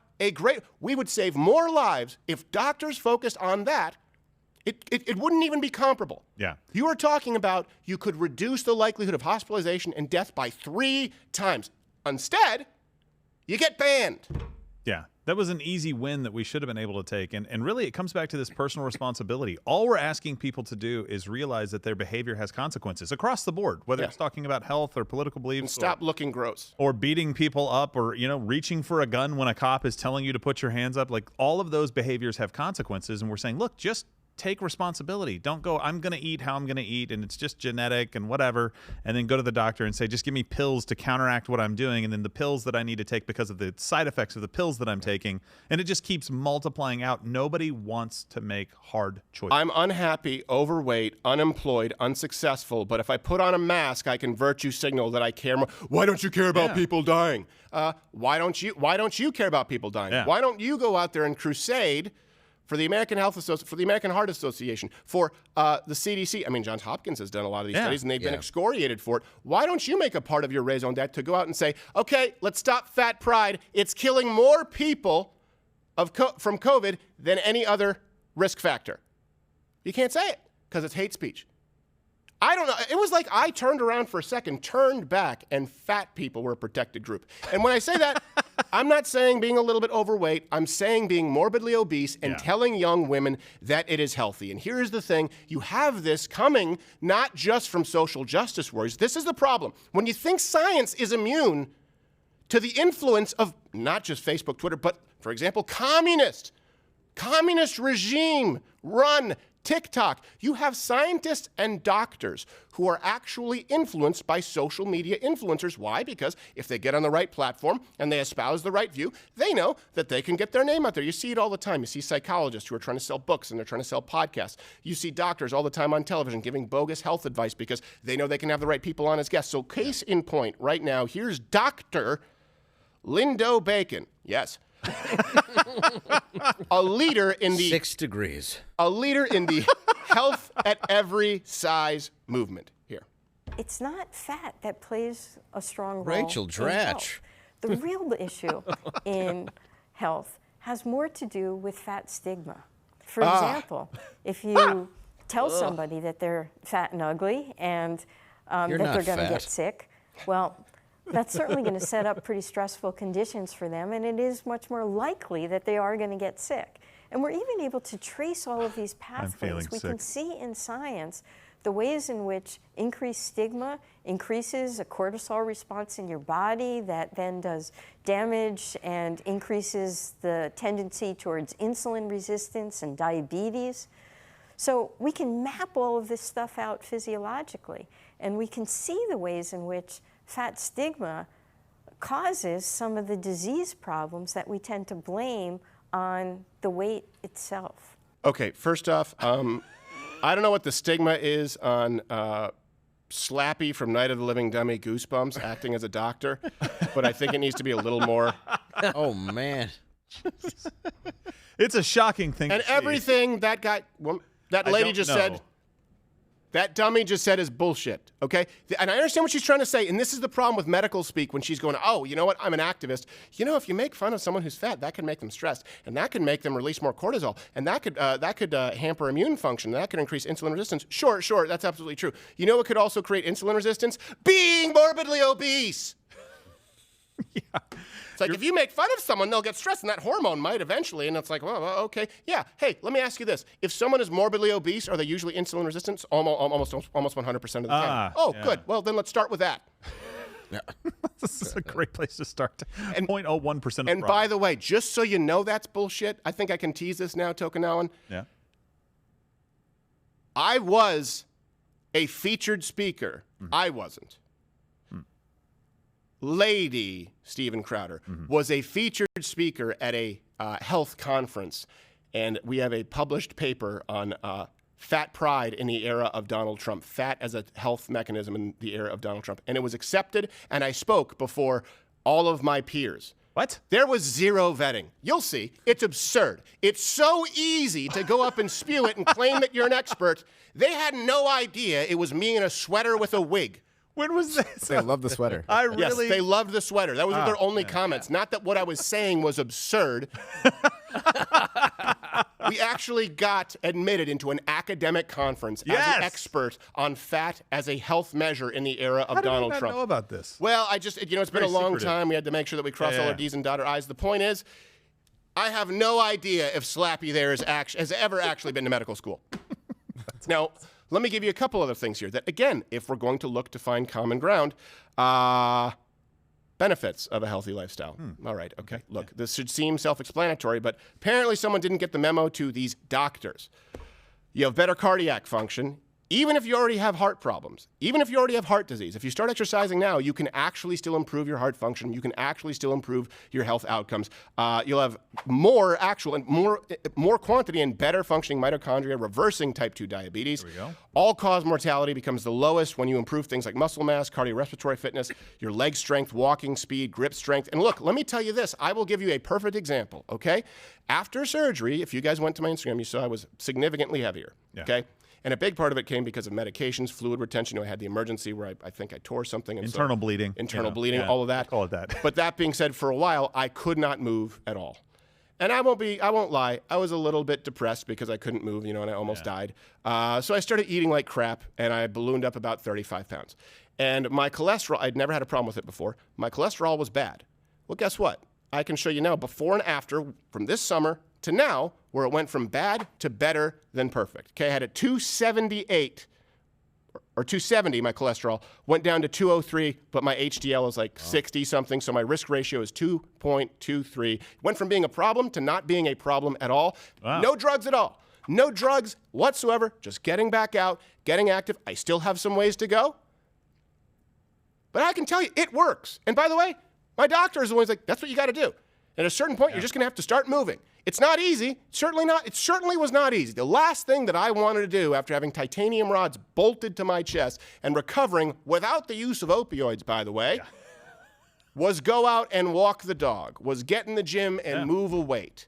we would save more lives if doctors focused on that. It wouldn't even be comparable. Yeah. You are talking about you could reduce the likelihood of hospitalization and death by 3 times. Instead, you get banned. Yeah. That was an easy win that we should have been able to take. And really, it comes back to this personal responsibility. All we're asking people to do is realize that their behavior has consequences across the board, whether it's talking about health or political beliefs. And stop looking gross. Or beating people up or, reaching for a gun when a cop is telling you to put your hands up. Like, all of those behaviors have consequences. And we're saying, look, just take responsibility. Don't go, I'm going to eat how I'm going to eat, and it's just genetic and whatever, and then go to the doctor and say, just give me pills to counteract what I'm doing, and then the pills that I need to take because of the side effects of the pills that I'm taking, and it just keeps multiplying out. Nobody wants to make hard choices. I'm unhappy, overweight, unemployed, unsuccessful, but if I put on a mask, I can virtue signal that I care more. Why don't you care about people dying? Why don't you care about people dying? Yeah. Why don't you go out there and crusade for the American for the American Heart Association, for the CDC? I mean, Johns Hopkins has done a lot of these studies, and they've been excoriated for it. Why don't you make a part of your raison d'etre to go out and say, okay, let's stop fat pride. It's killing more people from COVID than any other risk factor. You can't say it because it's hate speech. I don't know. It was like I turned around for a second, turned back, and fat people were a protected group. And when I say that, I'm not saying being a little bit overweight. I'm saying being morbidly obese and telling young women that it is healthy. And here's the thing. You have this coming not just from social justice worries. This is the problem. When you think science is immune to the influence of not just Facebook, Twitter, but, for example, communist regime run TikTok. You have scientists and doctors who are actually influenced by social media influencers. Why? Because if they get on the right platform and they espouse the right view, they know that they can get their name out there. You see it all the time. You see psychologists who are trying to sell books and they're trying to sell podcasts. You see doctors all the time on television giving bogus health advice because they know they can have the right people on as guests. So case in point, right now, here's Dr. Lindo Bacon. Yes. A leader in the 6 degrees. A leader in the health at every size movement here. It's not fat that plays a strong role. Rachel in Dratch. health. The real issue in health has more to do with fat stigma. For example, if you tell somebody that they're fat and ugly and that they're going to get sick, well, that's certainly going to set up pretty stressful conditions for them, and it is much more likely that they are going to get sick. And we're even able to trace all of these pathways. We can see in science the ways in which increased stigma increases a cortisol response in your body that then does damage and increases the tendency towards insulin resistance and diabetes. So we can map all of this stuff out physiologically, and we can see the ways in which fat stigma causes some of the disease problems that we tend to blame on the weight itself. Okay, first off, I don't know what the stigma is on Slappy from Night of the Living Dummy Goosebumps acting as a doctor, but I think it needs to be a little more. Oh, man. It's a shocking thing And to see. everything that lady just said, that dummy just said is bullshit, okay? And I understand what she's trying to say, and this is the problem with medical speak when she's going, oh, you know what, I'm an activist. You know, if you make fun of someone who's fat, that can make them stressed, and that could make them release more cortisol, and that could hamper immune function, and that could increase insulin resistance. Sure, that's absolutely true. You know what could also create insulin resistance? Being morbidly obese. It's like if you make fun of someone, they'll get stressed, and that hormone might eventually. And it's like, well, okay, yeah. Hey, let me ask you this: if someone is morbidly obese, are they usually insulin resistant? Almost 100% of the time. Good. Well, then let's start with that. Yeah. This is a great place to start. 0.01% of the And by the way, just so you know that's bullshit, I think I can tease this now, Tokunawan. Yeah. I was a featured speaker. I wasn't. Lady Steven Crowder was a featured speaker at a health conference. and we have a published paper on fat pride in the era of Donald Trump, fat as a health mechanism in the era of Donald Trump. And it was accepted, and I spoke before all of my peers. What? There was zero vetting. You'll see. It's absurd. It's so easy to go up and spew it and claim that you're an expert. They had no idea it was me in a sweater with a wig. When was this? They love the sweater. Yes, they loved the sweater. That was one of their only comments. Not that what I was saying was absurd. We actually got admitted into an academic conference as an expert on fat as a health measure in the era of Donald Trump. How did I not know about this? Well, it's been a long secretive. time. We had to make sure that we cross all our D's and dot our I's. The point is, I have no idea if Slappy there has ever actually been to medical school. Now, let me give you a couple other things here that, again, if we're going to look to find common ground, benefits of a healthy lifestyle. All right, okay. Look, this should seem self-explanatory, but apparently someone didn't get the memo to these doctors. You have better cardiac function, even if you already have heart problems, even if you already have heart disease. If you start exercising now, you can actually still improve your heart function. You can actually still improve your health outcomes. You'll have more quantity and better functioning mitochondria, reversing type 2 diabetes. There we go. All-cause mortality becomes the lowest when you improve things like muscle mass, cardiorespiratory fitness, your leg strength, walking speed, grip strength. And look, let me tell you this. I will give you a perfect example, okay? After surgery, if you guys went to my Instagram, you saw I was significantly heavier, okay? And a big part of it came because of medications, fluid retention. I had the emergency where I think I tore something. And internal bleeding. Internal bleeding, all of that. Call it that. But that being said, for a while, I could not move at all. And I won't lie, I was a little bit depressed because I couldn't move, and I almost died. So I started eating like crap, and I ballooned up about 35 pounds. And my cholesterol, I'd never had a problem with it before. My cholesterol was bad. Well, guess what? I can show you now, before and after, from this summer to now, where it went from bad to better than perfect. Okay, I had a 278 or 270, my cholesterol, went down to 203, but my HDL is like 60 something, so my risk ratio is 2.23. Went from being a problem to not being a problem at all. Wow. No drugs at all. No drugs whatsoever, just getting back out, getting active. I still have some ways to go, but I can tell you, it works. And by the way, my doctor is always like, that's what you got to do. At a certain point, you're just going to have to start moving. It's not easy. Certainly not. It certainly was not easy. The last thing that I wanted to do after having titanium rods bolted to my chest and recovering without the use of opioids, by the way, was go out and walk the dog, was get in the gym and move a weight.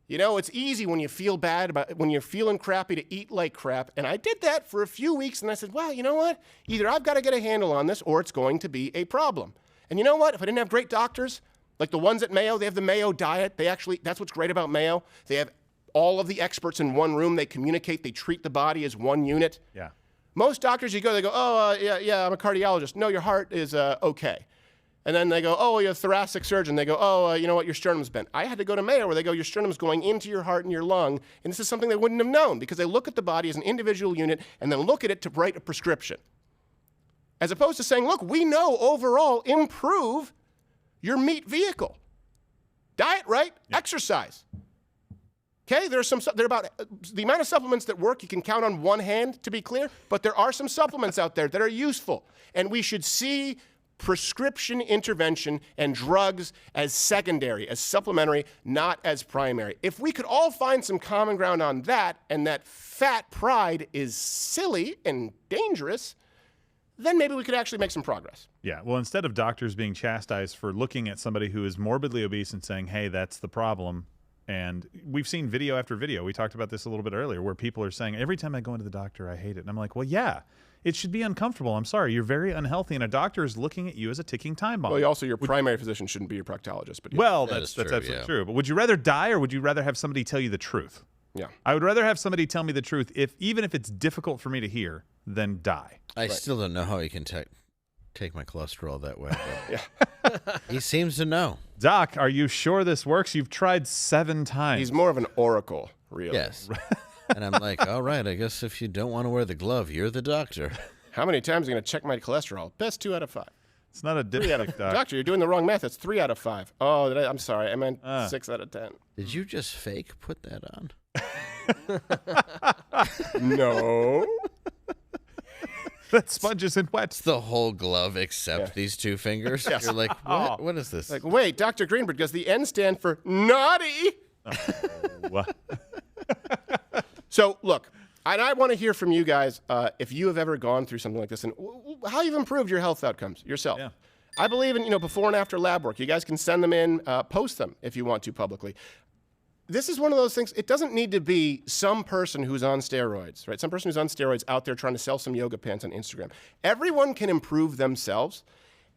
It's easy when you feel bad when you're feeling crappy to eat like crap. And I did that for a few weeks, and I said, well, you know what? Either I've got to get a handle on this or it's going to be a problem. And you know what? If I didn't have great doctors, like the ones at Mayo, they have the Mayo diet. That's what's great about Mayo. They have all of the experts in one room. They communicate. They treat the body as one unit. Yeah. Most doctors, you go, they go, yeah, I'm a cardiologist. No, your heart is okay. And then they go, oh, you're a thoracic surgeon. They go, oh, you know what, your sternum's bent. I had to go to Mayo where they go, your sternum's going into your heart and your lung. And this is something they wouldn't have known because they look at the body as an individual unit and then look at it to write a prescription. As opposed to saying, look, we know overall improve your meat vehicle. Diet, right? Yeah. Exercise. Okay, there are about the amount of supplements that work, you can count on one hand, to be clear, but there are some supplements out there that are useful. And we should see prescription intervention and drugs as secondary, as supplementary, not as primary. If we could all find some common ground on that, and that fat pride is silly and dangerous, then maybe we could actually make some progress. Yeah, well, instead of doctors being chastised for looking at somebody who is morbidly obese and saying, hey, that's the problem, and we've seen video after video. We talked about this a little bit earlier where people are saying, every time I go into the doctor, I hate it. And I'm like, well, yeah, it should be uncomfortable. I'm sorry. You're very unhealthy, and a doctor is looking at you as a ticking time bomb. Well, also, your primary physician shouldn't be your proctologist. But well, that's absolutely true. But would you rather die, or would you rather have somebody tell you the truth? Yeah. I would rather have somebody tell me the truth, even if it's difficult for me to hear, than die. I still don't know how he can take my cholesterol that way. Yeah. He seems to know. Doc, are you sure this works? You've tried 7 times. He's more of an oracle, really. Yes. And I'm like, all right, I guess if you don't want to wear the glove, you're the doctor. How many times are you going to check my cholesterol? Best 2 out of 5. It's not a dipstick, Doc. Doctor, you're doing the wrong math. It's 3 out of 5. Oh, I'm sorry. I meant 6 out of 10. Did you just fake put that on? No. That sponge isn't wet. It's the whole glove except these 2 fingers. Yes. You're like, what? What is this? Like, wait, Dr. Greenberg, does the N stand for naughty? Oh, So, look, and I want to hear from you guys if you have ever gone through something like this and how you've improved your health outcomes yourself. Yeah. I believe in, before and after lab work. You guys can send them in, post them if you want to publicly. This is one of those things, it doesn't need to be some person who's on steroids, right? Some person who's on steroids out there trying to sell some yoga pants on Instagram. Everyone can improve themselves.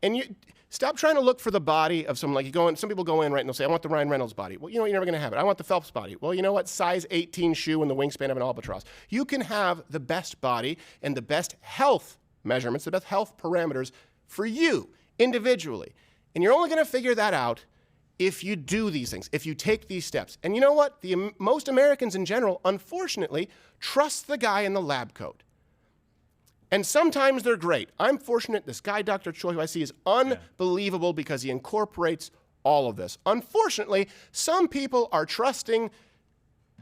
And you stop trying to look for the body of someone. Like some people go in, right, and they'll say, I want the Ryan Reynolds body. Well, you're never going to have it. I want the Phelps body. Well, you know what? Size 18 shoe and the wingspan of an albatross. You can have the best body and the best health measurements, the best health parameters for you individually. And you're only going to figure that out if you do these things, if you take these steps. And you know what? Most Americans in general, unfortunately, trust the guy in the lab coat. And sometimes they're great. I'm fortunate this guy, Dr. Choi, who I see is unbelievable because he incorporates all of this. Unfortunately, some people are trusting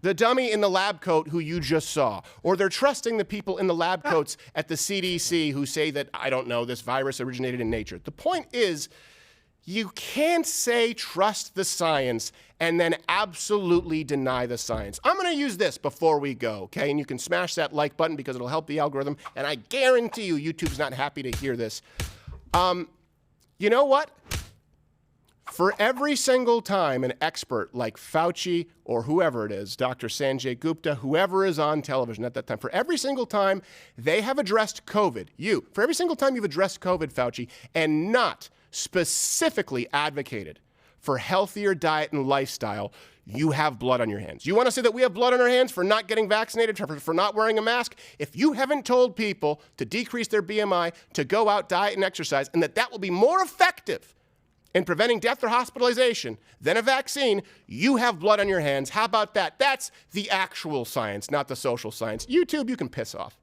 the dummy in the lab coat who you just saw, or they're trusting the people in the lab coats at the CDC who say that, I don't know, this virus originated in nature. The point is, you can't say trust the science and then absolutely deny the science. I'm going to use this before we go, okay? And you can smash that like button because it'll help the algorithm. And I guarantee you, YouTube's not happy to hear this. You know what? For every single time an expert like Fauci or whoever it is, Dr. Sanjay Gupta, whoever is on television at that time, for every single time they have addressed COVID, for every single time you've addressed COVID, Fauci, and not specifically advocated for healthier diet and lifestyle, you have blood on your hands. You want to say that we have blood on our hands for not getting vaccinated, for not wearing a mask? If you haven't told people to decrease their BMI, to go out, diet, and exercise, and that will be more effective in preventing death or hospitalization than a vaccine, you have blood on your hands. How about that? That's the actual science, not the social science. YouTube, you can piss off.